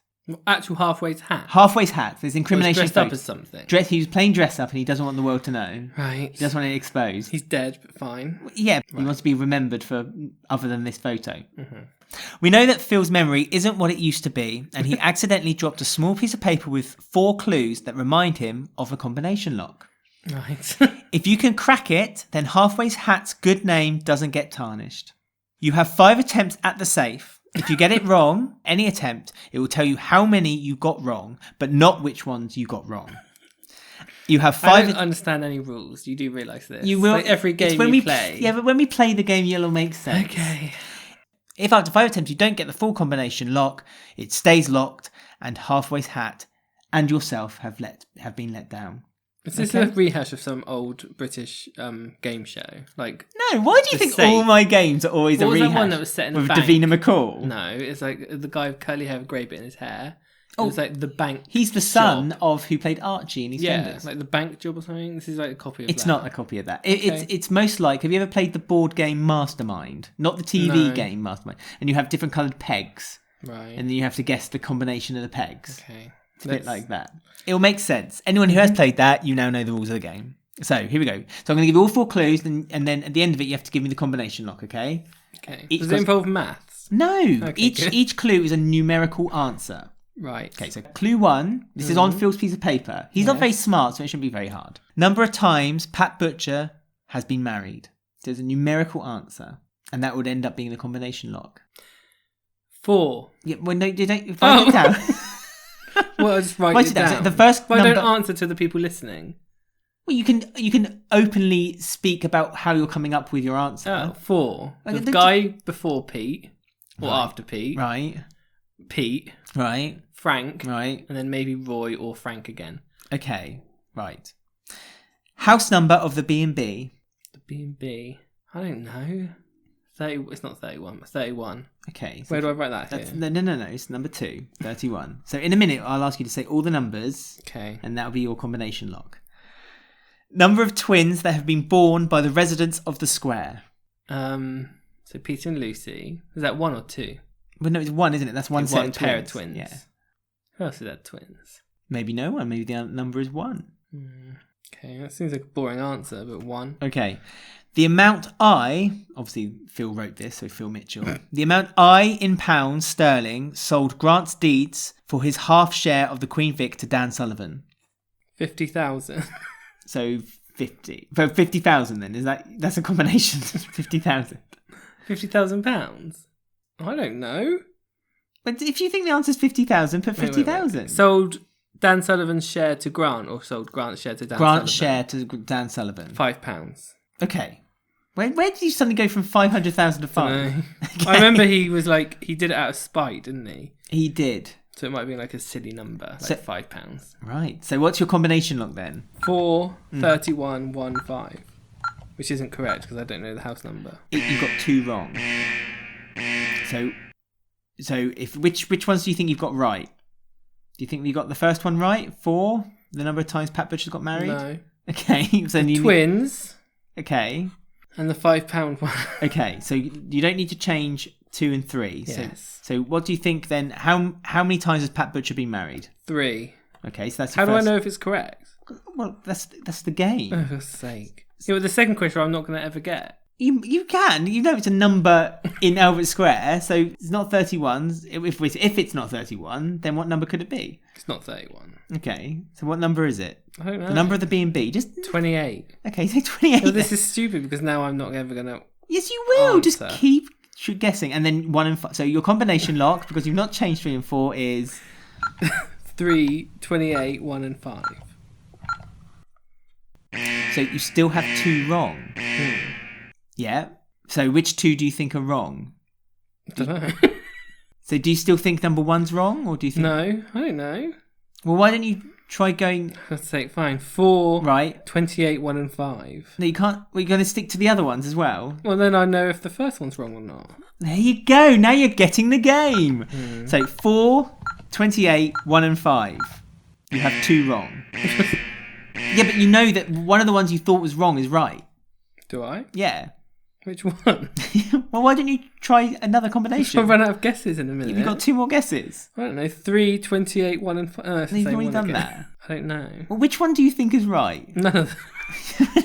Actual Halfway's hat? Halfway's hat. There's incrimination. Dressed up as something. He was playing dress up and he doesn't want the world to know. Right. He doesn't want it exposed. He's dead, but fine. Yeah, right. He wants to be remembered for other than this photo. We know that Phil's memory isn't what it used to be, and he accidentally dropped a small piece of paper with 4 clues that remind him of a combination lock. Right. If you can crack it, then Halfway's hat's good name doesn't get tarnished. You have 5 attempts at the safe. If you get it wrong, any attempt, it will tell you how many you got wrong, but not which ones you got wrong. You have 5... I don't understand any rules. You do realise this. You will. Like every game you play. Yeah, but when we play the game, it'll make sense. Okay. If after 5 attempts you don't get the full combination lock, it stays locked, and Halfway's hat and yourself have been let down. Is this a rehash of some old British game show? Like, no, why do you think all my games are always a rehash? What was that one that was set in with a bank? Davina McCall? No, it's like the guy with curly hair with grey bit in his hair. It was like the bank. He's the son of who played Archie in EastEnders. Yeah, like the bank job or something. This is like a copy of It's that. not a copy of that. It's most like, have you ever played the board game Mastermind? Not the TV game Mastermind. And you have different coloured pegs. Right. And then you have to guess the combination of the pegs. Okay. It's a bit like that. It'll make sense. Anyone who has played that, you now know the rules of the game. So, here we go. So I'm going to give you all 4 clues, and then at the end of it, you have to give me the combination lock, okay? Okay. Does it involve maths? No. Okay, each clue is a numerical answer. Right. Okay, so clue 1. This is on Phil's piece of paper. He's not very smart, so it shouldn't be very hard. Number of times Pat Butcher has been married. So there's a numerical answer, and that would end up being the combination lock. 4. Yeah, well, no, you don't write it down. Well, I'll just write it down. The first well, number... I don't answer to the people listening. Well, you can openly speak about how you're coming up with your answer. Oh, 4. The guy before Pete, or after Pete. Right. Pete. Right. Frank. Right. And then maybe Roy or Frank again. Okay. Right. House number of the B&B. The B&B. I don't know. 30. It's not 31. It's 31. Okay. So where do I write that here? No. It's number 2. 31. So in a minute, I'll ask you to say all the numbers. Okay. And that'll be your combination lock. Number of twins that have been born by the residents of the square. So Peter and Lucy. Is that 1 or 2? Well, no, it's 1, isn't it? That's one set of pair twins. Of twins. Yeah. Who else is that twins? Maybe no one. Maybe the number is 1. Okay, that seems like a boring answer, but 1. Okay. The amount obviously Phil wrote this, so Phil Mitchell. The amount in pounds sterling sold Grant's deeds for his half share of the Queen Vic to Dan Sullivan. 50,000. So 50. For 50,000 then, that's a combination. 50,000. 50,000 pounds? I don't know. But if you think the answer is 50,000, put 50,000. Sold Dan Sullivan's share to Grant, or sold Grant's share to Dan Sullivan? Grant's share to Dan Sullivan. £5. Okay. Where did you suddenly go from 500,000 to 5? Okay. I remember he did it out of spite, didn't he? He did. So it might be like a silly number, like £5. Right. So what's your combination lock then? 4, 31, 1, 5. Which isn't correct because I don't know the house number. You got 2 wrong. So which ones do you think you've got right? Do you think you got the first one right? 4? The number of times Pat Butcher's got married? No. Okay. So Twins. Okay. And the £5 one. Okay. So you don't need to change 2 and 3. Yes. So what do you think then? How many times has Pat Butcher been married? 3. Okay. So that's How do I know if it's correct? Well, that's the game. Oh, for sake. Yeah, but the second question I'm not going to ever get. You can. You know it's a number in Albert Square, so it's not 31. If it's not 31, then what number could it be? It's not 31. Okay, so what number is it? I don't know. The number of the B&B. Just 28. Okay, say 28. Well, this is stupid because now I'm not ever going to... Yes, you will. Answer. Just keep guessing. And then 1 and 5. So your combination lock, because you've not changed 3 and 4, is... 3, 28, 1 and 5. So you still have 2 wrong. Yeah. So which 2 do you think are wrong? I don't know. So do you still think number 1's wrong, or do you think... No, I don't know. Well, why don't you try going... Let's say, fine. 4, right. 28, 1 and 5. No, you can't... Well, you're going to stick to the other ones as well. Well, then I know if the first one's wrong or not. There you go. Now you're getting the game. So 4, 28, 1 and 5. You have 2 wrong. Yeah, but you know that one of the ones you thought was wrong is right. Do I? Yeah. Which one? Well, why don't you try another combination? I'll run out of guesses in a minute. You've got 2 more guesses. I don't know. 3, 28, 1 and 5. Oh, You've already done that. I don't know. Well, which one do you think is right? None of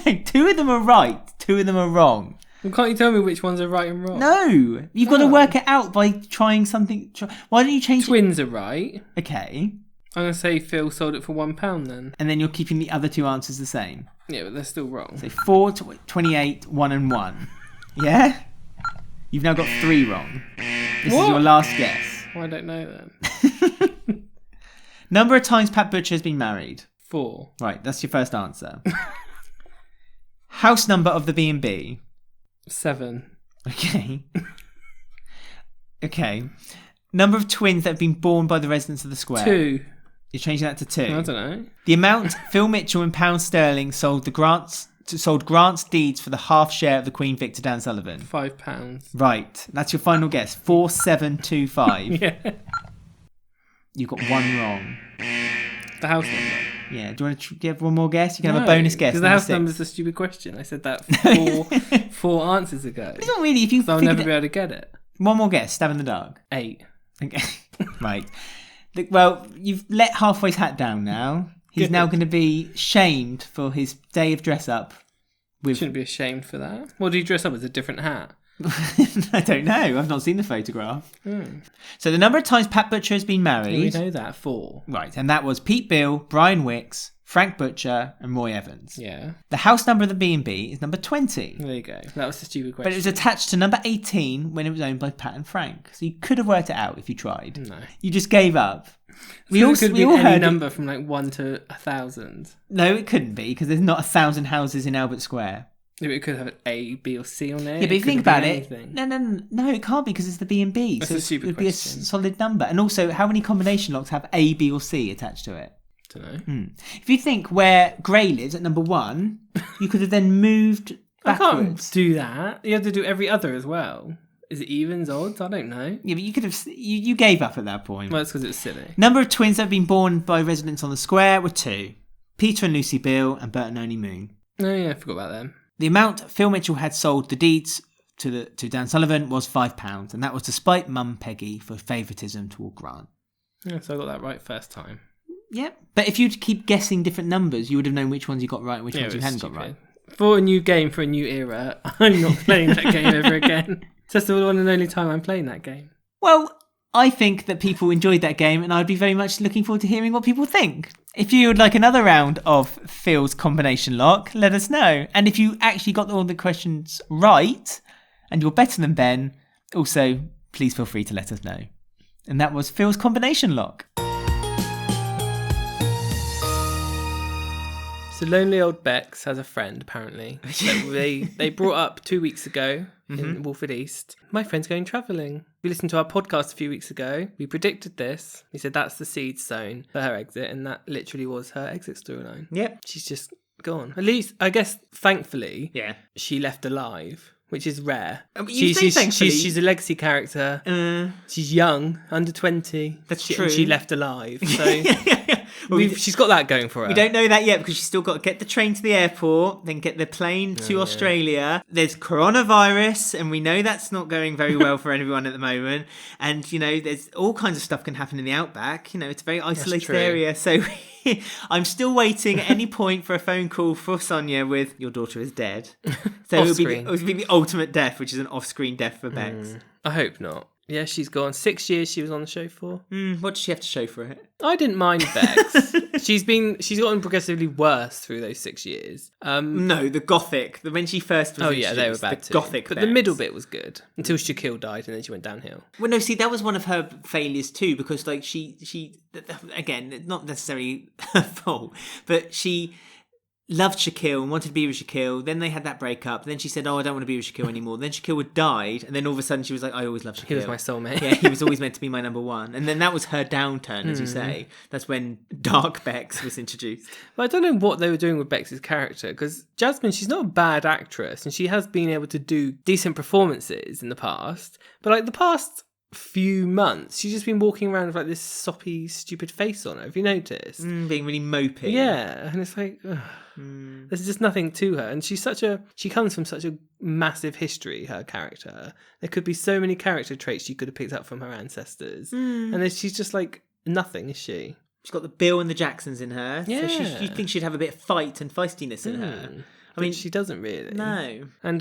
them. 2 of them are right. 2 of them are wrong. Well, can't you tell me which ones are right and wrong? No. You've got to work it out by trying something. Why don't you change Twins are right. Okay. I'm going to say Phil sold it for £1 then. And then you're keeping the other 2 answers the same. Yeah, but they're still wrong. So 4, 28, 1 and 1. Yeah? You've now got 3 wrong. This is your last guess. Well, I don't know then. Number of times Pat Butcher has been married. 4. Right, that's your first answer. House number of the B&B. 7. Okay. Okay. Number of twins that have been born by the residents of the square. 2. You're changing that to 2. I don't know. The amount Phil Mitchell in pounds sterling sold Grant's deeds for the half share of the Queen Victor Dan Sullivan. £5. Right, that's your final guess. 4725. Yeah. You got 1 wrong. The house number. Yeah. Do you want to have one more guess? You can have a bonus guess. Because the house number is a stupid question. I said that 4 answers ago. It's not really. If you so I'll never be able to get it. One more guess. Stab in the dark. 8. Okay. Right. Well, you've let Halfway's hat down now. He's now going to be shamed for his day of dress up. Shouldn't be ashamed for that. What do you dress up as? A different hat? I don't know. I've not seen the photograph. So the number of times Pat Butcher has been married... We know that. 4. Right, and that was Pete Bill, Brian Wicks, Frank Butcher and Roy Evans. Yeah. The house number of the B&B is number 20. There you go. That was the stupid question. But it was attached to number 18 when it was owned by Pat and Frank. So you could have worked it out if you tried. No. You just gave up. We all heard number from like 1 to 1,000. No, it couldn't be because there's not 1,000 houses in Albert Square. Yeah, but it could have A, B, or C on it. Yeah, but if you think about it, anything. no, it can't be because it's the B&B. That's so a stupid it would be a question. solid number. And also, how many combination locks have A, B, or C attached to it? Don't know. If you think where Gray lives at number 1, you could have then moved backwards. I can't do that. You have to do every other as well. Is it evens, odds? I don't know. Yeah, but you could have. You gave up at that point. Well, that's because it's silly. Number of twins that have been born by residents on the square were 2. Peter and Lucy Bill and Bert and Ernie Moon. Oh yeah, I forgot about them. The amount Phil Mitchell had sold the deeds to Dan Sullivan was £5, and that was despite Mum Peggy for favouritism toward Grant. Yeah, so I got that right first time. Yeah, but if you'd keep guessing different numbers, you would have known which ones you got right and which ones you hadn't got right. For a new game, for a new era, I'm not playing that game ever again. It's just the one and only time I'm playing that game. Well, I think that people enjoyed that game, and I'd be very much looking forward to hearing what people think. If you would like another round of Phil's combination lock, let us know. And if you actually got all the questions right, and you're better than Ben, also, please feel free to let us know. And that was Phil's combination lock. So Lonely Old Bex has a friend, apparently, that they brought up 2 weeks ago in Walford East. My friend's going travelling. We listened to our podcast a few weeks ago. We predicted this. We said that's the seed sown for her exit, and that literally was her exit storyline. Yep. She's just gone. At least, I guess, thankfully, Yeah. she left alive, which is rare. She's a Lexi character. She's young, under 20. That's true. true. And she left alive. So She's got that going for her. We don't know that yet because she's still got to get the train to the airport, then get the plane to Australia. There's coronavirus, and we know that's not going very well for everyone at the moment. And, there's all kinds of stuff can happen in the outback. It's a very isolated area. So I'm still waiting at any point for a phone call for Sonia with, your daughter is dead. So it would be the ultimate death, which is an off-screen death for Bex. I hope not. Yeah, she's gone. 6 years she was on the show for. What does she have to show for it? I didn't mind Bex. She's gotten progressively worse through those 6 years. No, the gothic. When she first was introduced, they were bad too. Gothic But Bex. the middle bit was good until Shaquille died and then she went downhill. Well, no, see, that was one of her failures too, because she again, not necessarily her fault, but she loved Shaquille and wanted to be with Shaquille. Then they had that breakup. Then she said, I don't want to be with Shaquille anymore. Then Shaquille had died. And then all of a sudden she was like, I always loved Shaquille. He was my soulmate. Yeah, he was always meant to be my number one. And then that was her downturn, as you say. That's when Dark Bex was introduced. But I don't know what they were doing with Bex's character, because Jasmine, she's not a bad actress and she has been able to do decent performances in the past. But the past few months, she's just been walking around with this soppy, stupid face on her. Have you noticed? Being really mopey. Yeah, and it's like, there's just nothing to her. And she comes from such a massive history, her character. There could be so many character traits she could have picked up from her ancestors. And then she's just like nothing, is she? She's got the Bill and the Jacksons in her. Yeah. So you'd think she'd have a bit of fight and feistiness in her. I mean, she doesn't really. No. And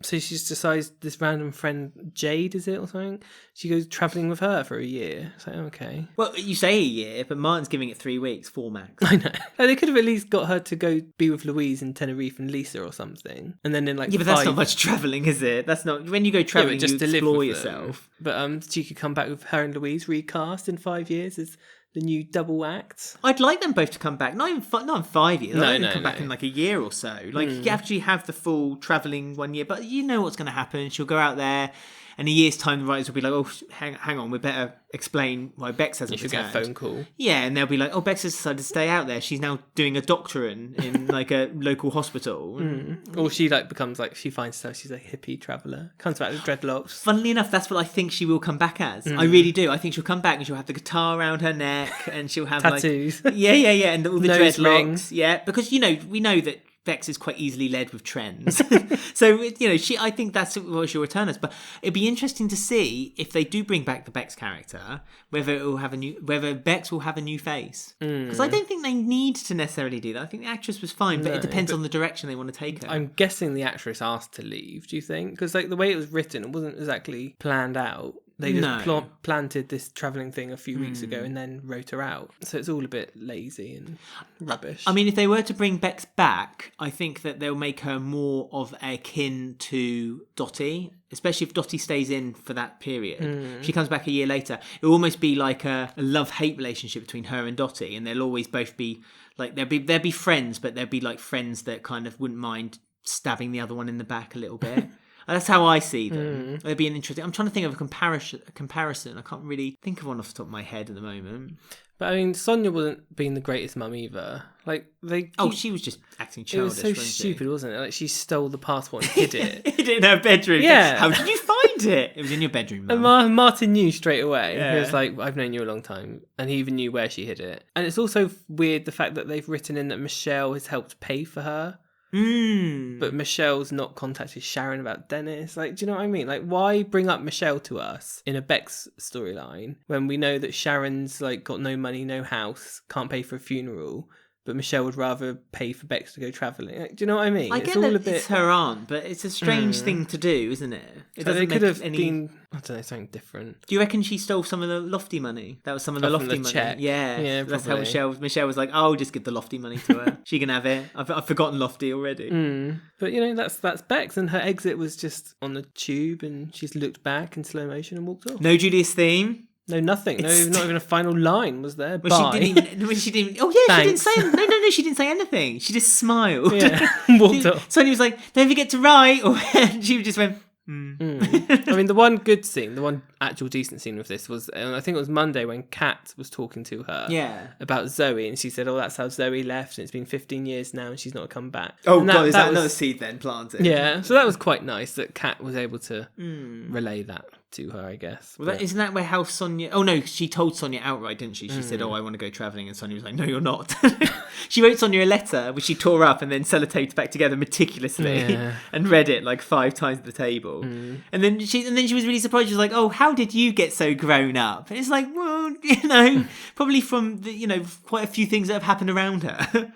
so she just decides this random friend, Jade, is it, or something? She goes travelling with her for a year. It's like, okay. Well, you say a year, but Martin's giving it 3 weeks, 4 max. I know. They could have at least got her to go be with Louise in Tenerife and Lisa or something. And then in but that's not much travelling, is it? That's not... When you go travelling, you explore yourself. But she could come back with her and Louise recast in 5 years as the new double act. I'd like them both to come back. Not in 5 years. I'd like them to come back in like a year or so. Like you actually have the full travelling 1 year, but you know what's going to happen. She'll go out there, and a year's time, the writers will be like, "Oh, hang on, we better explain why Bex hasn't returned." You should get a phone call. Yeah, and they'll be like, "Oh, Bex has decided to stay out there. She's now doing a doctorate in like a local hospital." Or she becomes she finds herself, she's a hippie traveller. Comes back with dreadlocks. Funnily enough, that's what I think she will come back as. I really do. I think she'll come back and she'll have the guitar around her neck and she'll have tattoos. Yeah, and all the nose dreadlocks. rings. Yeah, because we know that Bex is quite easily led with trends. So, I think that's what she'll return as. But it'd be interesting to see if they do bring back the Bex character, whether Bex will have a new face. Because I don't think they need to necessarily do that. I think the actress was fine, but it depends on the direction they want to take her. I'm guessing the actress asked to leave, do you think? Because the way it was written, it wasn't exactly planned out. They just planted this travelling thing a few weeks ago and then wrote her out. So it's all a bit lazy and rubbish. I mean, if they were to bring Bex back, I think that they'll make her more of akin to Dotty, especially if Dotty stays in for that period. If she comes back a year later, it will almost be like a love-hate relationship between her and Dotty, and they'll always both be like, they'll be friends, but they'll be like friends that kind of wouldn't mind stabbing the other one in the back a little bit. That's how I see them. It'd be an interesting... I'm trying to think of a comparison. I can't really think of one off the top of my head at the moment. But I mean, Sonia wasn't being the greatest mum either. She was just acting childish. It was so stupid, wasn't it? She stole the passport and hid it. Hid it in her bedroom. Yeah. How did you find it? It was in your bedroom, Mum. And Martin knew straight away. Yeah. He was like, I've known you a long time. And he even knew where she hid it. And it's also weird the fact that they've written in that Michelle has helped pay for her. But Michelle's not contacted Sharon about Dennis. Do you know what I mean? Why bring up Michelle to us in a Bex storyline when we know that Sharon's got no money, no house, can't pay for a funeral, but Michelle would rather pay for Bex to go travelling? Do you know what I mean? I get that it's her aunt, but it's a strange thing to do, isn't it? It doesn't could have been, I don't know, something different. Do you reckon she stole some of the Lofty money? That was some of the Lofty money. Check. Yeah, that's how probably. Michelle was like, "I'll just give the Lofty money to her. She can have it. I've forgotten Lofty already." But that's Bex, and her exit was just on the tube, and she's looked back in slow motion and walked off. No Julius theme. No, nothing. Not even a final line was there. She didn't. Oh yeah, Thanks. She didn't say. No, she didn't say anything. She just smiled. Yeah, walked off. Sonia was like, "Don't forget to write," and she just went. I mean, the one good scene, the one actual decent scene with this was, I think it was Monday when Kat was talking to her about Zoe, and she said, that's how Zoe left, and it's been 15 years now, and she's not come back. Oh, and God, is that another seed then planted? Yeah, so that was quite nice that Kat was able to relay that to her, I guess. Well, isn't that where how Sonia... Oh, no, she told Sonia outright, didn't she? She said, I want to go travelling. And Sonia was like, no, you're not. She wrote Sonia a letter, which she tore up and then sellotaped back together meticulously and read it like 5 times at the table. And then she was really surprised. She was like, oh, how did you get so grown up? And it's like, well, probably from, quite a few things that have happened around her.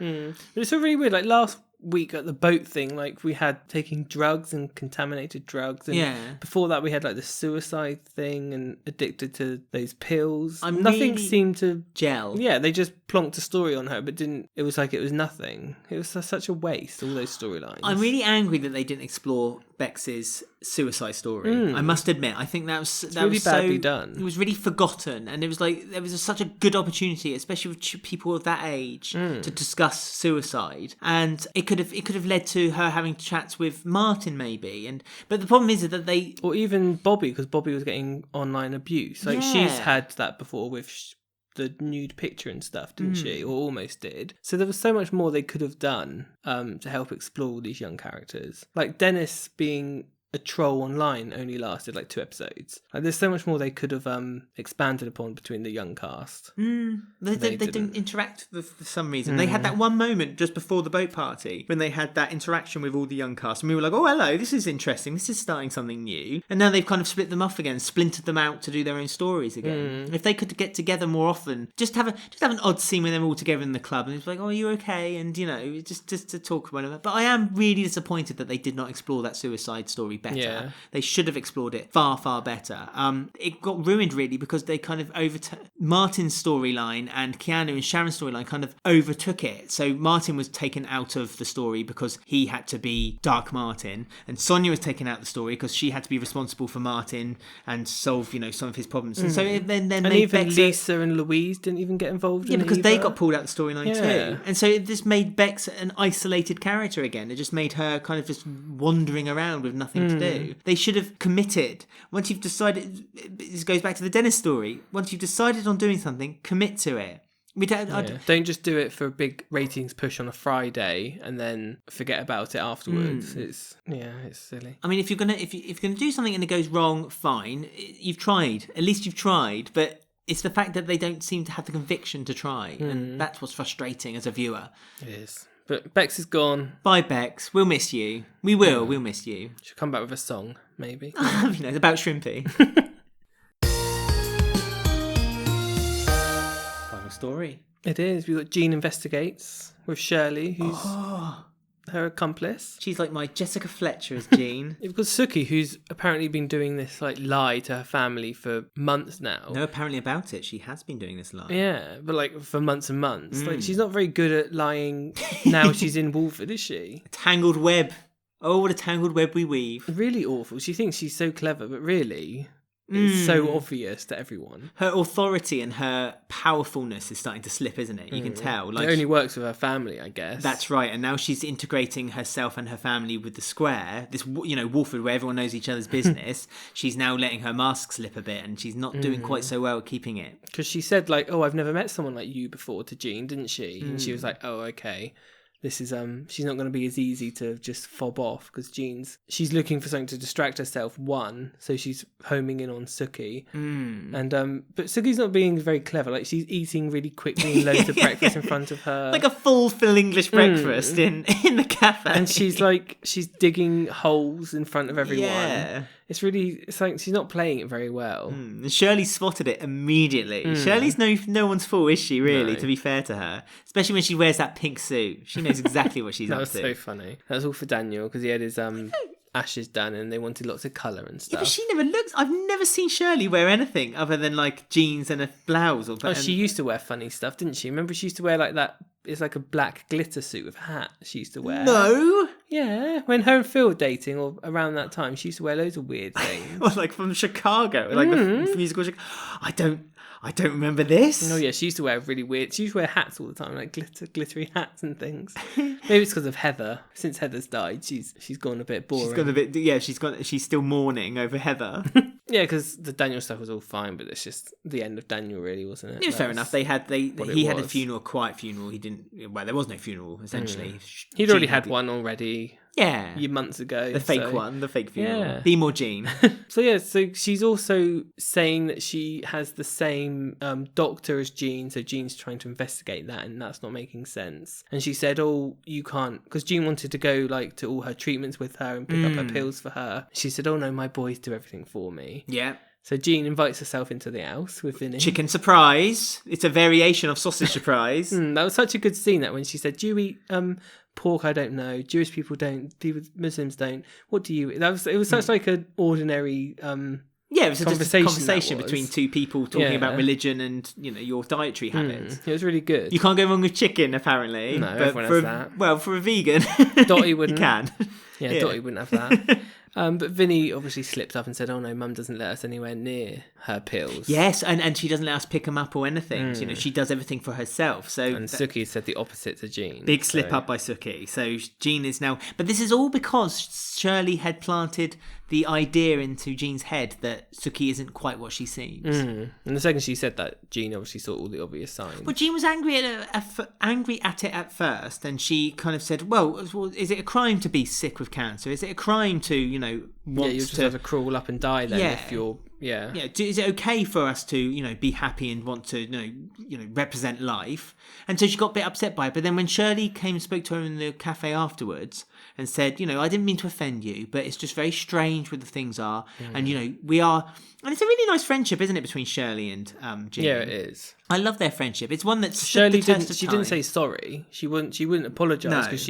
It's so really weird. Like last week at the boat thing, like we had taking drugs and contaminated drugs, and before that we had like the suicide thing and addicted to those pills. Nothing really seemed to gel. Yeah, they just plonked a story on her, but didn't. It was like it was nothing. It was such a waste. All those storylines. I'm really angry that they didn't explore Bex's suicide story. I must admit, I think that was really badly done. It was really forgotten, and it was like there was such a good opportunity, especially with people of that age, to discuss suicide, and it could have led to her having chats with Martin maybe, but the problem is that they, or even Bobby, because Bobby was getting online abuse. Like she's had that before with the nude picture and stuff, didn't she? Or almost did. So there was so much more they could have done to help explore these young characters. Like Dennis being a troll online only lasted like 2 episodes. Like there's so much more they could have expanded upon between the young cast. They didn't interact for some reason. They had that one moment just before the boat party when they had that interaction with all the young cast, and we were like, oh hello, this is interesting, this is starting something new. And now they've kind of split them off again, splintered them out to do their own stories again. If they could get together more often, just have an odd scene with them all together in the club, and it's like, oh, are you okay? And just to talk about it. But I am really disappointed that they did not explore that suicide story better. Yeah. They should have explored it far, far better. It got ruined really because they kind of Martin's storyline and Keanu and Sharon's storyline kind of overtook it. So Martin was taken out of the story because he had to be Dark Martin, and Sonia was taken out of the story because she had to be responsible for Martin and solve, some of his problems. And so then and made even Bex Lisa and Louise didn't even get involved in it because either. they got pulled out of the storyline too. And so it just made Bex an isolated character again. It just made her kind of just wandering around with nothing to do. They should have committed. Once you've decided, this goes back to the Dennis story, once you've decided on doing something, commit to it. Don't just do it for a big ratings push on a Friday and then forget about it afterwards. It's silly. I mean, if you're gonna do something and it goes wrong, fine. You've tried. At least you've tried. But it's the fact that they don't seem to have the conviction to try, and that's what's frustrating as a viewer. It is. But Bex is gone. Bye, Bex. We'll miss you. We will. Yeah. We'll miss you. She'll come back with a song, maybe. About Shrimpy. Final story. It is. We've got Jean investigates with Shirley, who's her accomplice. She's like my Jessica Fletcher as Jean. You've got Suki, who's apparently been doing this like lie to her family for months now. No, apparently about it. She has been doing this lie. Yeah, but like for months and months. Like she's not very good at lying now she's in Walford, is she? A tangled web. Oh, what a tangled web we weave. Really awful. She thinks she's so clever, but really... It's so obvious to everyone. Her authority and her powerfulness is starting to slip, isn't it? You can tell. Like, it only works with her family, I guess. That's right. And now she's integrating herself and her family with the square. This, Walford, where everyone knows each other's business. She's now letting her mask slip a bit, and she's not doing quite so well at keeping it. Because she said, like, oh, I've never met someone like you before to Jean, didn't she? And she was like, oh, okay. This is she's not going to be as easy to just fob off because she's looking for something to distract herself. So she's homing in on Suki, and but Suki's not being very clever. Like she's eating really quickly and loads of breakfast in front of her, like a full English breakfast in the cafe. And she's digging holes in front of everyone. Yeah. It's like she's not playing it very well. And Shirley spotted it immediately. Shirley's no one's fault, is she, really, to be fair to her? Especially when she wears that pink suit. She knows exactly what she's up to. That was so funny. That was all for Daniel, because he had his ashes done and they wanted lots of colour and stuff. Yeah, but she never looks... I've never seen Shirley wear anything other than, like, jeans and a blouse. She used to wear funny stuff, didn't she? Remember she used to wear, like, that... It's like a black glitter suit with a hat she used to wear. No! Yeah, when her and Phil were dating, or around that time, she used to wear loads of weird things. Well, like from Chicago, like the musical Chicago. I don't remember this. No, yeah, she used to wear really weird... She used to wear hats all the time, like glittery hats and things. Maybe it's because of Heather. Since Heather's died, she's gone a bit boring. She's gone a bit... Yeah, she's still mourning over Heather. Yeah, because the Daniel stuff was all fine, but it's just the end of Daniel, really, wasn't it? Yeah, fair enough. He had a funeral, a quiet funeral. He didn't... Well, there was no funeral, essentially. He'd already had one already. Yeah. months ago. The fake one, the fake funeral. Yeah. Be more Jean. So she's also saying that she has the same doctor as Jean, so Jean's trying to investigate that, and that's not making sense. And she said, "Oh, you can't," because Jean wanted to go like to all her treatments with her and pick up her pills for her. She said, "Oh no, my boys do everything for me." Yeah. So Jean invites herself into the house with Vinny. Chicken surprise. It's a variation of sausage surprise. That was such a good scene, that when she said, "Do you eat pork? I don't know. Jewish people don't. Muslims don't. What do you eat?" It was such like an ordinary Yeah, it was just a conversation was. between two people talking about religion and, your dietary habits. It was really good. You can't go wrong with chicken, apparently. No, but everyone has that. Well, for a vegan, Dotty wouldn't. You can. Yeah, Dotty wouldn't have that. But Vinny obviously slipped up and said, "Oh no, Mum doesn't let us anywhere near her pills." Yes, and she doesn't let us pick them up or anything. She does everything for herself. So and Suki said the opposite to Jean. Big slip up by Suki. So Jean is now... But this is all because Shirley had planted the idea into Jean's head that Suki isn't quite what she seems. And the second she said that, Jean obviously saw all the obvious signs. Well, Jean was angry at it at first, and she kind of said, well, is it a crime to be sick with cancer? Is it a crime to, want you just have to crawl up and die then if you're... Yeah. Is it okay for us to, be happy and want to, represent life? And so she got a bit upset by it. But then when Shirley came and spoke to her in the cafe afterwards and said, I didn't mean to offend you, but it's just very strange where the things are. And, we are... And it's a really nice friendship, isn't it, between Shirley and Jean? Yeah, it is. I love their friendship. It's one that's... Shirley didn't say sorry. She wouldn't apologise because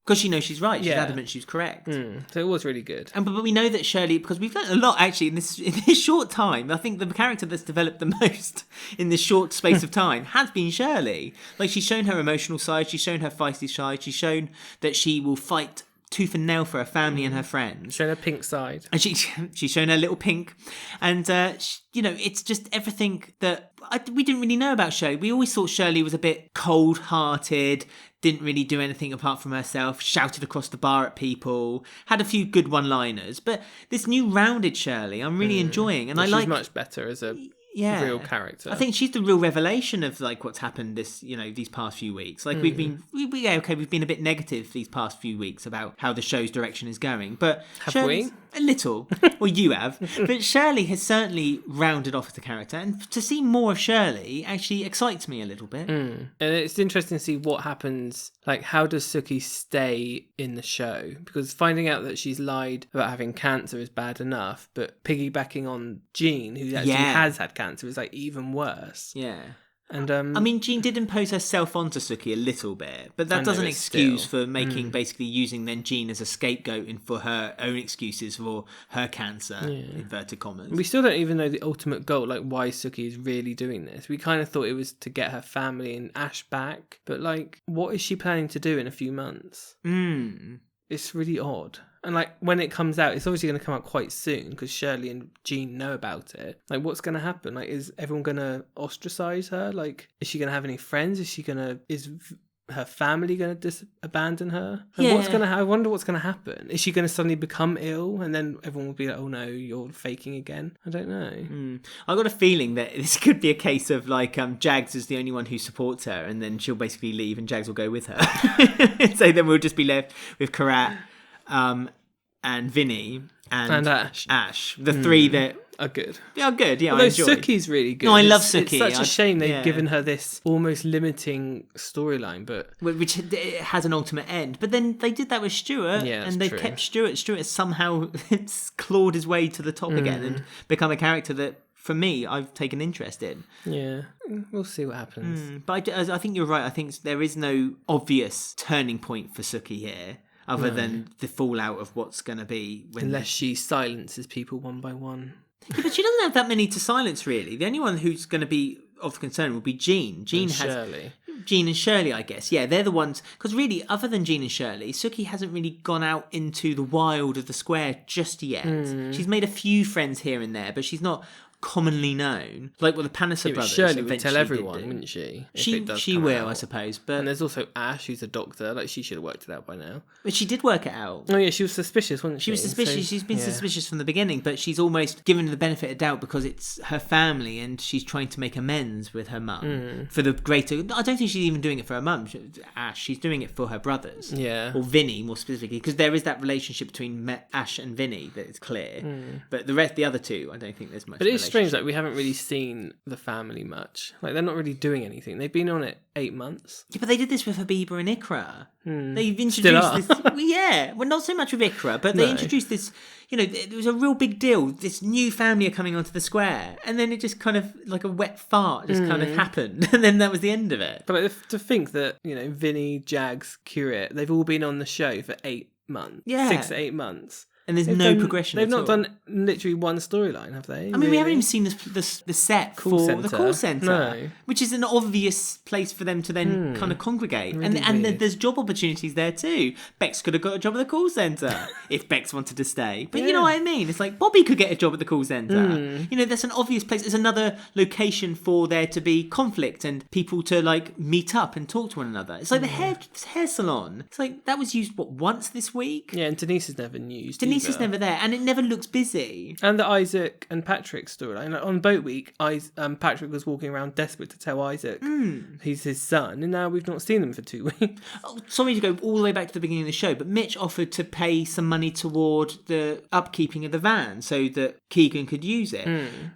Because she knows she's right. She's adamant she's correct. So it was really good. But we know that Shirley, because we've learned a lot actually in this short time. I think the character that's developed the most in this short space of time has been Shirley. Like, she's shown her emotional side, she's shown her feisty side, she's shown that she will fight tooth and nail for her family and her friends. Shown her pink side. And she's shown her little pink. And, it's just everything that we didn't really know about Shirley. We always thought Shirley was a bit cold-hearted, didn't really do anything apart from herself, shouted across the bar at people, had a few good one-liners. But this new rounded Shirley, I'm really enjoying. And she's much better as a real character. I think she's the real revelation of like what's happened these past few weeks. Like we've been a bit negative these past few weeks about how the show's direction is going. But have we? A little. Well, you have. But Shirley has certainly rounded off the character, and to see more of Shirley actually excites me a little bit. And it's interesting to see what happens. Like, how does Suki stay in the show? Because finding out that she's lied about having cancer is bad enough, but piggybacking on Jean, who actually has had cancer, is like even worse. Yeah. And I mean, Jean did impose herself onto Suki a little bit, but that doesn't excuse for making basically using then Jean as a scapegoat and for her own excuses for her cancer, inverted commas. We still don't even know the ultimate goal, like why Suki is really doing this. We kind of thought it was to get her family and Ash back, but like, what is she planning to do in a few months? It's really odd. And like, when it comes out, it's obviously going to come out quite soon because Shirley and Jean know about it. Like, what's going to happen? Like, is everyone going to ostracize her? Like, is she going to have any friends? Is her family going to abandon her? And I wonder what's going to happen. Is she going to suddenly become ill and then everyone will be like, oh no, you're faking again? I don't know. I got a feeling that this could be a case of like Jags is the only one who supports her, and then she'll basically leave and Jags will go with her. So then we'll just be left with Karat, and Vinny and Ash. The three that are good. They are good, yeah. Although I enjoy. Suki's really good. No, I love Suki. It's such a shame they've given her this almost limiting storyline, but which has an ultimate end. But then they did that with Stuart, and they kept Stuart. Stuart has somehow clawed his way to the top again and become a character that, for me, I've taken interest in. Yeah, we'll see what happens. But I think you're right. I think there is no obvious turning point for Suki here, other than the fallout of what's going to be. Unless she silences people one by one. Yeah, but she doesn't have that many to silence, really. The only one who's going to be of concern will be Jean. Shirley. Jean and Shirley, I guess. Yeah, they're the ones. Because really, other than Jean and Shirley, Suki hasn't really gone out into the wild of the square just yet. She's made a few friends here and there, but she's not commonly known, like the Palliser brothers. Shirley would tell eventually everyone, did. wouldn't she? if She it does she come will, out. I suppose. But And there's also Ash, who's a doctor. Like, she should have worked it out by now. she did work it out. Oh yeah, she was suspicious, wasn't she? She was suspicious. So, She's been yeah. suspicious from the beginning, but she's almost given the benefit of doubt because it's her family and she's trying to make amends with her mum for the greater. I don't think she's even doing it for her mum, Ash. She's doing it for her brothers. Yeah. Or Vinny, more specifically, because there is that relationship between Ash and Vinny that is clear. But the other two, I don't think there's much. But it is strange, like, we haven't really seen the family much. Like, they're not really doing anything. They've been on it 8 months. Yeah, but they did this with Habiba and Ikra. They've Still are. introduced this. Well, not so much with Ikra, but they introduced this. It was a real big deal. This new family are coming onto the square, and then it just kind of like a wet fart just kind of happened, and then that was the end of it. But like, to think that, Vinny, Jags, Curate, they've all been on the show for 8 months. Yeah. 6 to 8 months. And there's no progression. They've at not all. done literally one storyline, have they? I mean, we haven't even seen the set for the call centre, No. which is an obvious place for them to then kind of congregate. Really and weird. there's job opportunities there too. Bex could have got a job at the call centre if Bex wanted to stay. But you know what I mean? It's like Bobby could get a job at the call centre. That's an obvious place. It's another location for there to be conflict and people to like meet up and talk to one another. It's like the hair salon. It's like that was used once this week. Yeah, and Denise is never used. Denise is either. never there, and it never looks busy. And the Isaac and Patrick storyline. Like, on Boat Week, Patrick was walking around desperate to tell Isaac he's his son, and now we've not seen them for 2 weeks. Oh, sorry to go all the way back to the beginning of the show, but Mitch offered to pay some money toward the upkeeping of the van so that Keegan could use it.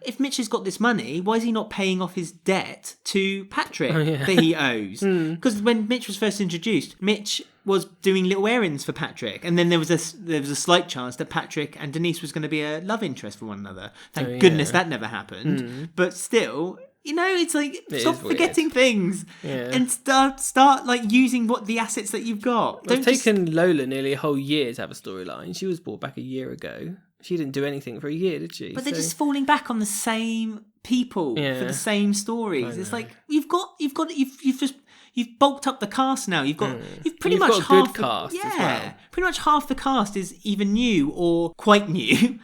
If Mitch has got this money, why is he not paying off his debt to Patrick that he owes? Because when Mitch was first introduced, Mitch was doing little errands for Patrick, and then there was a slight chance that Patrick and Denise was going to be a love interest for one another. Thank goodness that never happened. But still, it's like stop forgetting things and start like using the assets that you've got. It's taken Lola nearly a whole year to have a storyline. She was brought back a year ago. She didn't do anything for a year, did she? But they're just falling back on the same people for the same stories. It's like you've bulked up the cast now. You've pretty much got a half good cast as well. Pretty much half the cast is either new or quite new.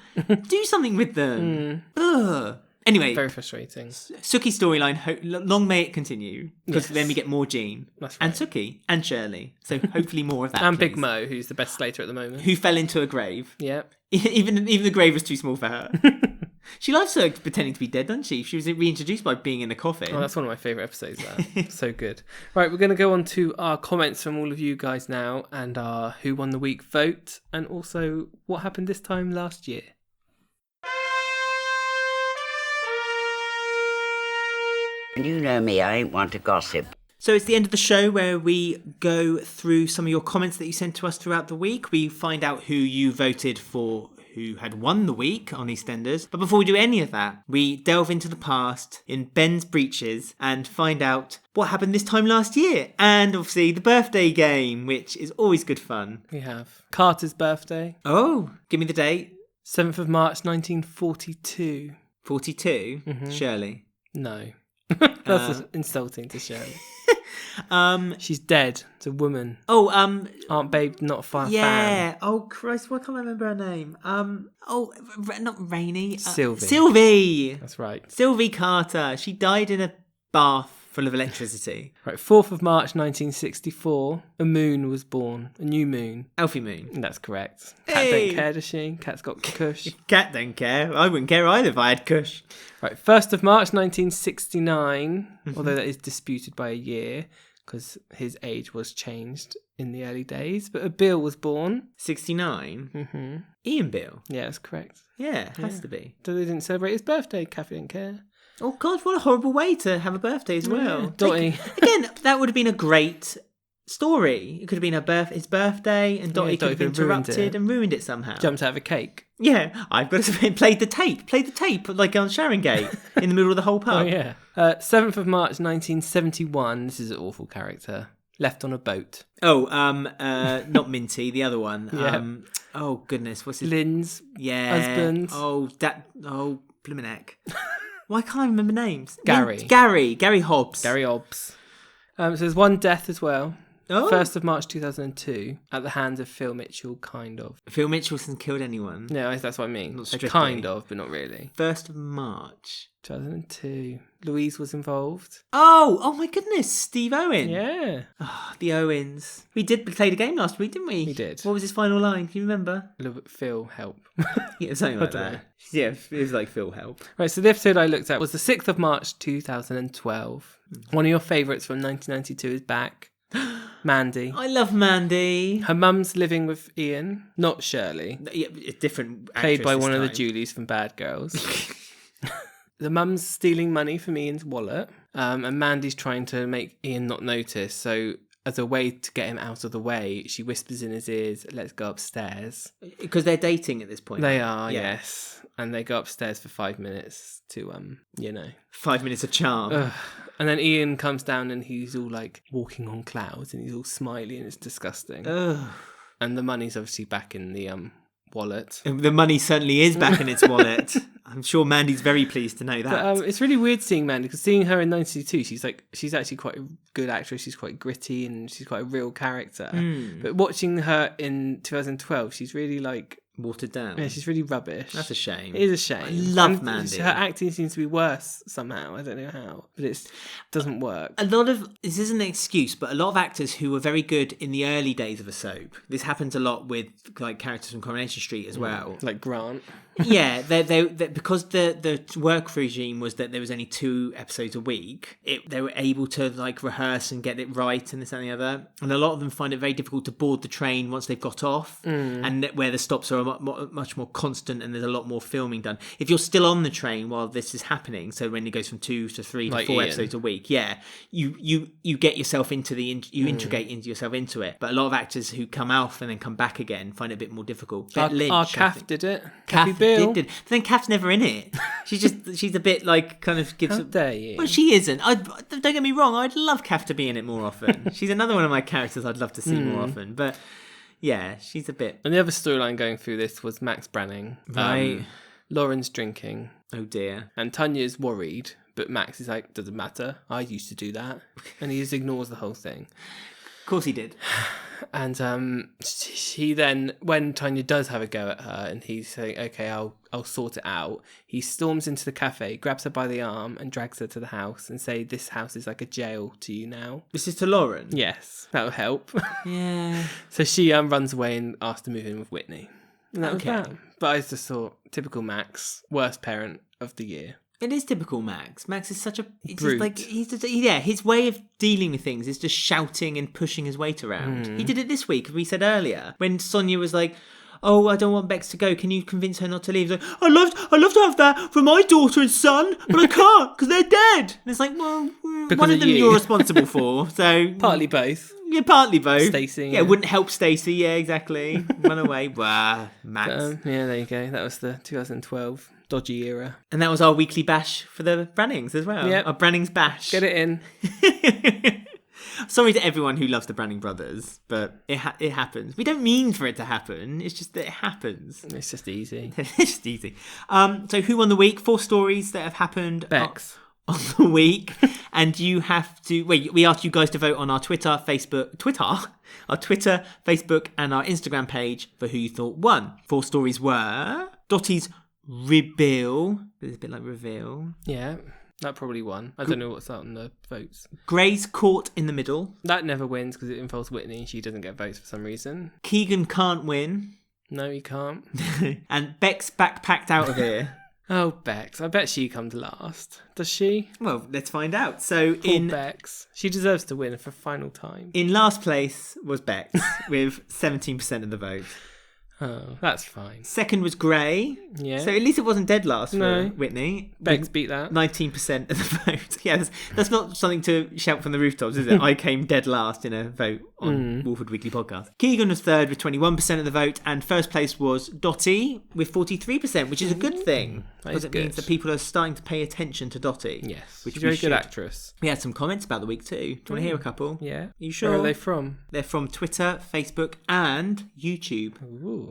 Do something with them. Ugh. Anyway, very frustrating. Suki storyline. Long may it continue, because then we get more Jean and Suki and Shirley. So hopefully more of that. And please. Big Mo, who's the best Slater at the moment, who fell into a grave. Yeah. Even the grave was too small for her. She loves pretending to be dead, doesn't she? She was reintroduced by being in a coffin. Oh, that's one of my favourite episodes, that. So good. Right, we're going to go on to our comments from all of you guys now, and our Who Won the Week vote, and also what happened this time last year. You know me, I ain't one to gossip. So it's the end of the show where we go through some of your comments that you sent to us throughout the week. We find out who you voted for, who had won the week on EastEnders. But before we do any of that, we delve into the past in Ben's breeches and find out what happened this time last year. And obviously the birthday game, which is always good fun. We have Carter's birthday. Oh, give me the date. 7th of March, 1942. 42? Shirley? No. That's insulting to Shirley. She's dead. It's a woman. Oh, Aunt Babe, not a fan. Yeah. Oh Christ, why can't I remember her name? Not Rainey. Sylvie. Sylvie. That's right. Sylvie Carter. She died in a bath full of electricity. Right, 4th of March 1964, a moon was born. A new moon. Alfie Moon. That's correct. Cat Hey. don't care, does she? Cat's got Kush. Cat don't care. I wouldn't care either if I had Kush. Right, 1st of March 1969, although that is disputed by a year, because his age was changed in the early days. But a Bill was born. 69? Ian Bill. Yeah, that's correct. Yeah, it has to be. So they didn't celebrate his birthday. Kathy didn't care. Oh God, what a horrible way to have a birthday as well. Yeah, Dotty. Again, that would have been a great story. It could have been his birthday, and Dotty could have interrupted and ruined it somehow. Jumped out of a cake. Yeah, I've got to played the tape, like on Sharon Gate, in the middle of the whole pub. Oh, yeah. 7th of March 1971. This is an awful character. Left on a boat. Oh, not Minty, the other one. Yeah. Oh goodness, what's his Lynn's husband. Oh, Blumenek. Why can't I remember names? Gary Hobbs. So there's one death as well. Oh. 1st of March 2002, at the hands of Phil Mitchell, kind of. Phil Mitchell hasn't killed anyone. No, that's what I mean. Not So strictly. kind of, but not really. 1st of March. 2002. Louise was involved. Oh my goodness, Steve Owen. Yeah. Oh, the Owens. We did play the game last week, didn't we? We did. What was his final line? Can you remember? Phil, help. Yeah, something like I don't that. know. Yeah, it was like Phil help. Right, so the episode I looked at was the 6th of March 2012. One of your favourites from 1992 is back. Mandy. I love Mandy. Her mum's living with Ian, not Shirley. Yeah, it's different. Played by one of the time. Julies from Bad Girls. The mum's stealing money from Ian's wallet, and Mandy's trying to make Ian not notice. So as a way to get him out of the way, she whispers in his ears, "Let's go upstairs." Because they're dating at this point. They are, Yeah. yes. And they go upstairs for 5 minutes to, 5 minutes of charm. Ugh. And then Ian comes down and he's all like walking on clouds and he's all smiley and it's disgusting. Ugh. And the money's obviously back in the wallet. The money certainly is back in its wallet. I'm sure Mandy's very pleased to know that. But it's really weird seeing Mandy, because seeing her in 92, she's actually quite a good actress. She's quite gritty and she's quite a real character. But watching her in 2012, she's really like watered down. Yeah, she's really rubbish. That's a shame. It is a shame. I love And Mandy. Her acting seems to be worse somehow. I don't know how, but it doesn't work. A lot of this isn't an excuse, but a lot of actors who were very good in the early days of a soap. This happens a lot with like characters from Coronation Street as well. Like Grant. Yeah, they because the work regime was that there was only 2 episodes a week. They were able to like rehearse and get it right and this and the other. And a lot of them find it very difficult to board the train once they've got off, and where the stops are much more constant and there's a lot more filming done. If you're still on the train while this is happening, so when it goes from 2 to 3 to Like 4 Ian. episodes a week, yeah, you get yourself into you integrate into yourself into it. But a lot of actors who come off and then come back again find it a bit more difficult. Our Lynch, I Kath think. did it. Kath Bill. did. But then Kath's never in it. She's a bit like kind of gives. How dare you? Well, she isn't. Don't get me wrong. I'd love Kath to be in it more often. She's another one of my characters I'd love to see more often. But yeah, she's a bit. And the other storyline going through this was Max Branning. Right. Lauren's drinking. Oh dear. And Tanya's worried, but Max is like, doesn't matter. I used to do that. And he just ignores the whole thing. Of course he did. And she then, when Tanya does have a go at her and he's saying, okay, I'll sort it out, he storms into the cafe, grabs her by the arm and drags her to the house and say, this house is like a jail to you now. This is to Lauren. Yes, that'll help. Yeah. So she runs away and asks to move in with Whitney. And that was that. But I just thought, typical Max, worst parent of the year. It is typical Max. Max is such a Brute. His way of dealing with things is just shouting and pushing his weight around. He did it this week, we said earlier, when Sonia was like, "Oh, I don't want Bex to go. Can you convince her not to leave?" He's like, "I'd love to have that for my daughter and son, but I can't because they're dead." And it's like, well, Because one of of them you. you're responsible for. So Partly both. yeah, partly both. Stacey, yeah, yeah. it wouldn't help Stacey. Yeah, exactly. Run away. Bah, Max. Yeah, there you go. That was the 2012 dodgy era. And that was our weekly bash for the Brannings as well. Yep. Our Brannings bash. Get it in. Sorry to everyone who loves the Branning brothers, but it happens. We don't mean for it to happen. It's just that it happens. It's just easy. It's just easy. So who won the week? 4 stories that have happened Bex. on the week. And you have to... Wait, we asked you guys to vote on our Twitter, Facebook... Our Twitter, Facebook and our Instagram page for who you thought won. 4 stories were... Dotty's reveal. It's a bit like reveal. Yeah, that probably won. I don't know what's out on the votes. Gray's caught in the middle. That never wins because it involves Whitney. She doesn't get votes for some reason. Keegan can't win. No, you can't. And Beck's backpacked out of here. Oh, Bex. I bet she comes last. Does she? Well, let's find out. So Poor Bex. She deserves to win for final time. in last place was Bex with 17% of the vote. Oh, that's fine. Second was Gray. Yeah. So at least it wasn't dead last for No. Whitney. Bex beat that. 19% of the vote. Yeah, that's not something to shout from the rooftops, is it? I came dead last in a vote on Walford Weekly podcast. Keegan was third with 21% of the vote, and first place was Dotty with 43%, which is a good thing. That Because is it means good. that people are starting to pay attention to Dotty. Yes. Which She's we a very should. good actress. We had some comments about the week too. Do you want to hear a couple? Yeah. You sure? Where are they from? They're from Twitter, Facebook, and YouTube. Ooh.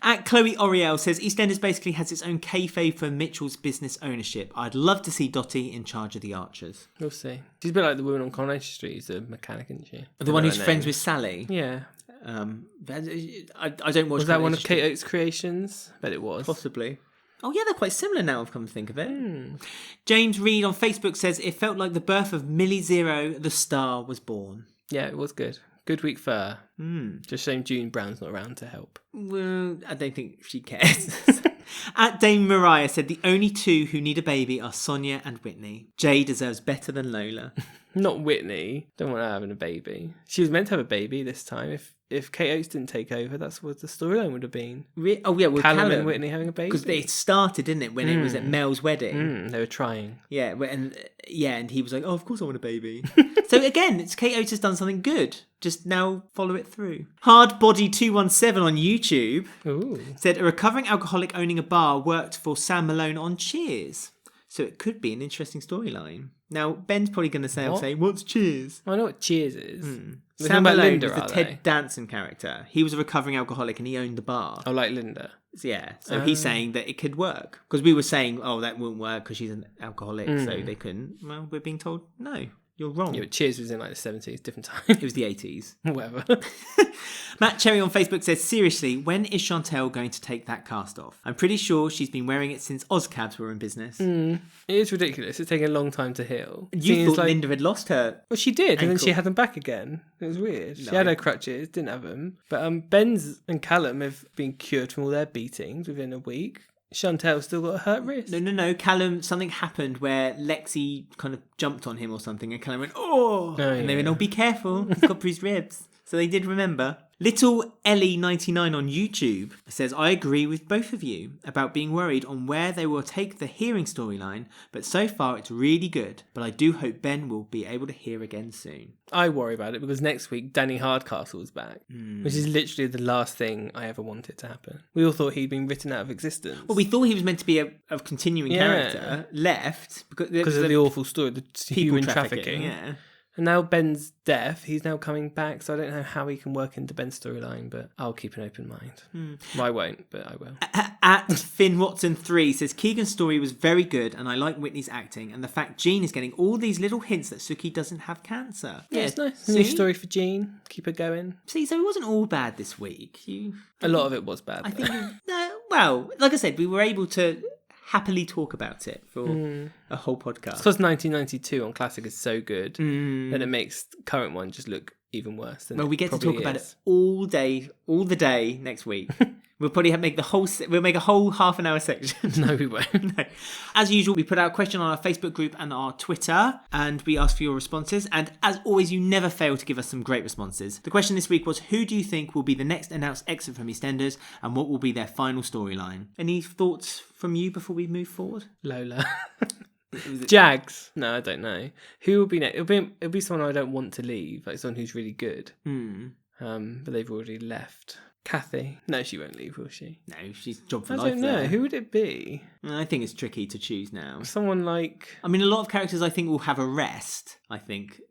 At Chloe Oriel says, EastEnders basically has its own kayfabe for Mitchell's business ownership. I'd love to see Dotty in charge of the Archers. We'll see. She's a bit like the woman on Coronation Street. She's a mechanic, isn't she? The one who's friends with Sally. Yeah. I don't watch. Was that one of Kate Oates' creations? Bet it was. Possibly. Oh yeah, they're quite similar now, I've come to think of it. James Reed on Facebook says, it felt like the birth of Millie Zero, the star, was born. Yeah, it was good. Good week for her. Just shame June Brown's not around to help. Well, I don't think she cares. At Dame Mariah said, the only two who need a baby are Sonia and Whitney. Jay deserves better than Lola. Not Whitney. Don't want her having a baby. She was meant to have a baby this time. If Kate Oates didn't take over, that's what the storyline would have been. Oh yeah, well, Callum and Whitney having a baby. Because it started, didn't it, when it was at Mel's wedding? They were trying. Yeah, and he was like, oh, of course I want a baby. So again, it's Kate Oates has done something good. Just now follow it through. Hardbody217 on YouTube said, a recovering alcoholic owning a bar worked for Sam Malone on Cheers. So it could be an interesting storyline. Now, Ben's probably going to say, what's Cheers? I know what Cheers is. Sam Malone was the Ted Danson character. He was a recovering alcoholic and he owned the bar. Oh, like Linda. Yeah, so he's saying that it could work. Because we were saying, that won't work because she's an alcoholic, so they couldn't. Well, we're being told, no, you're wrong. Yeah, but Cheers was in like the 70s, different time. It was the 80s. Whatever. Matt Cherry on Facebook says, seriously, when is Chantelle going to take that cast off? I'm pretty sure she's been wearing it since Ozcabs were in business. It is ridiculous. It's taking a long time to heal. You thought Linda had lost her. Well, she did, ankle. and then she had them back again. It was weird. No. She had her crutches, didn't have them. But Ben's and Callum have been cured from all their beatings within a week. Chantelle's still got a hurt wrist. No. Callum, something happened where Lexi kind of jumped on him or something, and Callum went, and they went, be careful, he's got bruised ribs. So they did remember. Little Ellie99 on YouTube says, I agree with both of you about being worried on where they will take the hearing storyline, but so far it's really good. But I do hope Ben will be able to hear again soon. I worry about it because next week Danny Hardcastle's back, which is literally the last thing I ever wanted to happen. We all thought he'd been written out of existence. Well, we thought he was meant to be a continuing character, left because of the awful story, the human trafficking. Yeah. And now Ben's deaf, he's now coming back, so I don't know how he can work into Ben's storyline, but I'll keep an open mind. Well, I won't, but I will. At Finn Watson 3 says, Keegan's story was very good, and I like Whitney's acting, and the fact Jean is getting all these little hints that Suki doesn't have cancer. Yeah, it's nice. New story for Jean. Keep her going. See, so it wasn't all bad this week. A lot of it was bad. I think, well, like I said, we were able to happily talk about it for a whole podcast. Because 1992 on Classic is so good, then it makes the current one just look even worse. Well, we get to talk about it all the day next week. We'll probably make a whole half an hour section. No, we won't. No. As usual, we put out a question on our Facebook group and our Twitter, and we ask for your responses. And as always, you never fail to give us some great responses. The question this week was, who do you think will be the next announced exit from EastEnders, and what will be their final storyline? Any thoughts from you before we move forward? Lola. Jags? No, I don't know. Who will be next? It'll be someone I don't want to leave, like someone who's really good. But they've already left. Kathy? No, she won't leave, will she? No, she's job for life. I don't know. Who would it be? I think it's tricky to choose now. Someone like... I mean, a lot of characters I think will have a rest,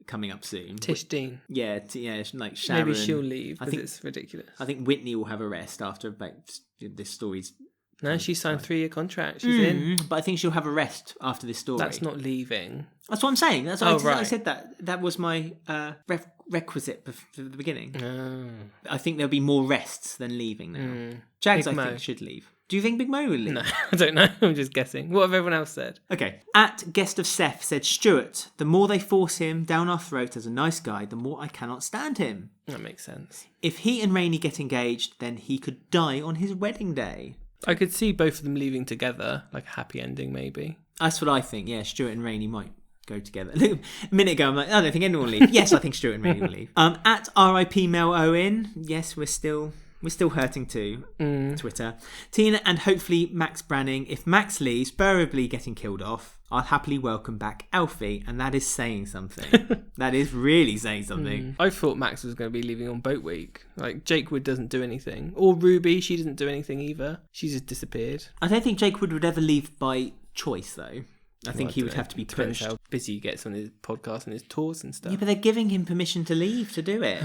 coming up soon. Tish Dean. Yeah, like Sharon. Maybe she'll leave because it's ridiculous. I think Whitney will have a rest after this story's... No, she signed a 3-year contract. She's in. But I think she'll have a rest after this story. That's not leaving. That's what I'm saying. That's what right. I said that. That was my requisite at the beginning. Oh. I think there'll be more rests than leaving now. Jags, I think, should leave. Do you think Big Mo will leave? No, I don't know. I'm just guessing. What have everyone else said? Okay. At Guest of Seth said, Stuart, the more they force him down our throat as a nice guy, the more I cannot stand him. That makes sense. If he and Rainey get engaged, then he could die on his wedding day. I could see both of them leaving together, like a happy ending maybe. That's what I think. Yeah, Stuart and Rainey might go together. A minute ago, I'm like, I don't think anyone will leave. Yes, I think Stuart and Rainey will leave. At RIP Mel Owen, yes, we're still hurting too. Twitter. Tina and hopefully Max Branning. If Max leaves, preferably getting killed off, I'll happily welcome back Alfie, and that is saying something. That is really saying something. I thought Max was going to be leaving on Boat Week. Like, Jake Wood doesn't do anything. Or Ruby, she doesn't do anything either. She just disappeared. I don't think Jake Wood would ever leave by choice, though. I think he would have to be Depends pushed. how busy he gets on his podcast and his tours and stuff. Yeah, but they're giving him permission to leave to do it.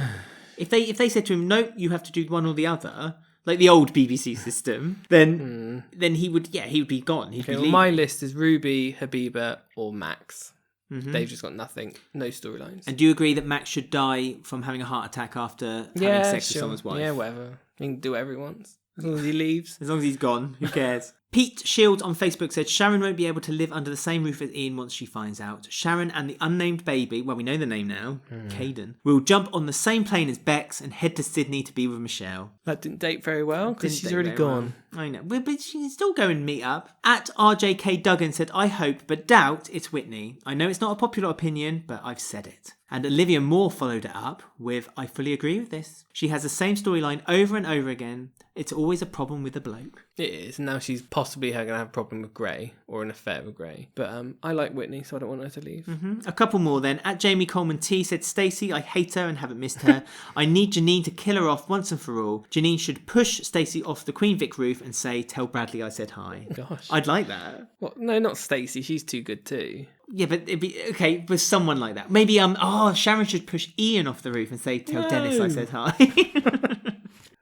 If they said to him, no, you have to do one or the other, like the old BBC system, then he would be gone. He'd be Well, leaving. my list is Ruby, Habiba, or Max. They've just got nothing, no storylines. And do you agree that Max should die from having a heart attack after having sex with someone's wife? Yeah, whatever. He can do whatever he wants. As long as he leaves. As long as he's gone, who cares? Pete Shields on Facebook said Sharon won't be able to live under the same roof as Ian once she finds out. Sharon and the unnamed baby, well, we know the name now, Caden, will jump on the same plane as Bex and head to Sydney to be with Michelle. That didn't date very well because Didn't she's date already very gone. well. I know, but she can still go and meet up. At RJK Duggan said, I hope, but doubt it's Whitney. I know it's not a popular opinion, but I've said it. And Olivia Moore followed it up with, I fully agree with this. She has the same storyline over and over again. It's always a problem with the bloke. It is. And now she's possibly going to have a problem with Gray or an affair with Gray. But I like Whitney, so I don't want her to leave. A couple more then. At Jamie Coleman T said, Stacey, I hate her and haven't missed her. I need Janine to kill her off once and for all. Janine should push Stacey off the Queen Vic roof and say, tell Bradley I said hi. Gosh. I'd like that. What? No, not Stacey. She's too good too. Yeah, but it'd be okay with someone like that. Maybe Sharon should push Ian off the roof and say, tell Dennis I said hi.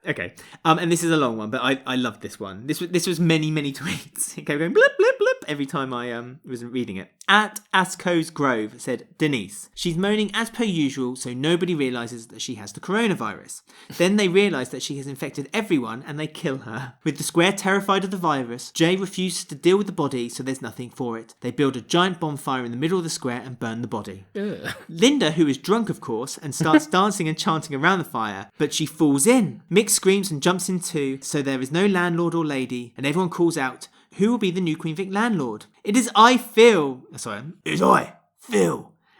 Okay. And this is a long one, but I loved this one. This was many, many tweets. It kept going blip, blip, blip every time I was reading it. At Asco's Grove said, Denise, she's moaning as per usual, so nobody realises that she has the coronavirus. Then they realise that she has infected everyone and they kill her. With the square terrified of the virus, Jay refuses to deal with the body, so there's nothing for it. They build a giant bonfire in the middle of the square and burn the body. Ugh. Linda, who is drunk, of course, and starts dancing and chanting around the fire, but she falls in. Mick screams and jumps in too, so there is no landlord or lady, and everyone calls out, who will be the new Queen Vic landlord? It is Phil.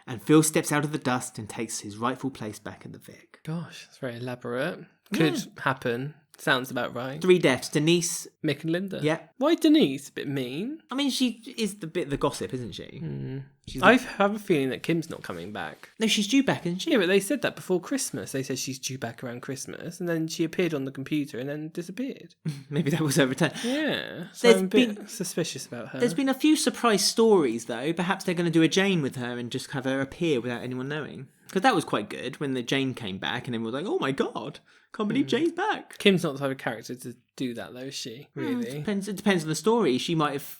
And Phil steps out of the dust and takes his rightful place back in the Vic. Gosh, it's very elaborate. Could happen. Sounds about right. 3 deaths. Denise. Mick and Linda. Yeah. Why Denise? A bit mean. I mean, she is the gossip, isn't she? I have a feeling that Kim's not coming back. No, she's due back, isn't she? Yeah, but they said that before Christmas. They said she's due back around Christmas, and then she appeared on the computer and then disappeared. Maybe that was her return. Yeah, so I'm a bit suspicious about her. There's been a few surprise stories, though. Perhaps they're going to do a Jane with her and just have her appear without anyone knowing. Because that was quite good when the Jane came back and everyone was like, oh my God, can't believe Jane's back. Kim's not the type of character to do that, though, is she? Really? It depends on the story.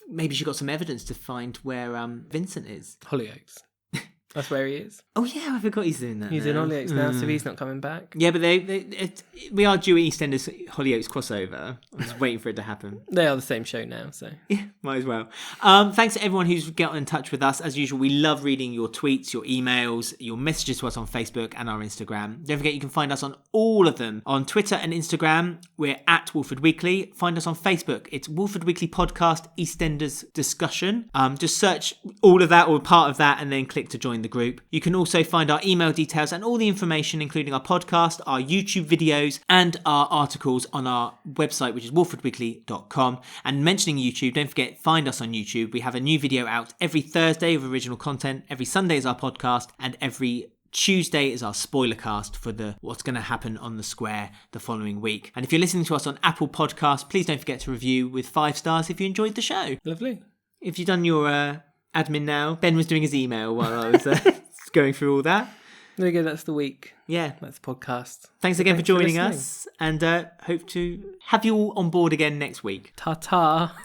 Maybe she got some evidence to find where Vincent is. Hollyoaks. That's where he is. Oh yeah, I forgot he's doing that. He's in Hollyoaks now, so he's not coming back. Yeah, but we are due EastEnders Hollyoaks crossover. I'm just waiting for it to happen. They are the same show now, so yeah, might as well. Thanks to everyone who's gotten in touch with us. As usual, we love reading your tweets, your emails, your messages to us on Facebook and our Instagram. Don't forget you can find us on all of them. On Twitter and Instagram, we're at Walford Weekly. Find us on Facebook. It's Walford Weekly Podcast EastEnders Discussion. Just search all of that or part of that and then click to join the group. You can also find our email details and all the information, including our podcast, our YouTube videos, and our articles on our website, which is walfordweekly.com. And mentioning YouTube, don't forget, find us on YouTube. We have a new video out every Thursday of original content. Every Sunday is our podcast, and every Tuesday is our spoiler cast for what's going to happen on the square the following week. And if you're listening to us on Apple Podcasts, please don't forget to review with 5 stars if you enjoyed the show. lovely. If you've done your admin now, Ben was doing his email while I was going through all that. There you go, that's the week. Yeah. That's the podcast. Thanks again for joining us, and hope to have you all on board again next week. Ta-ta.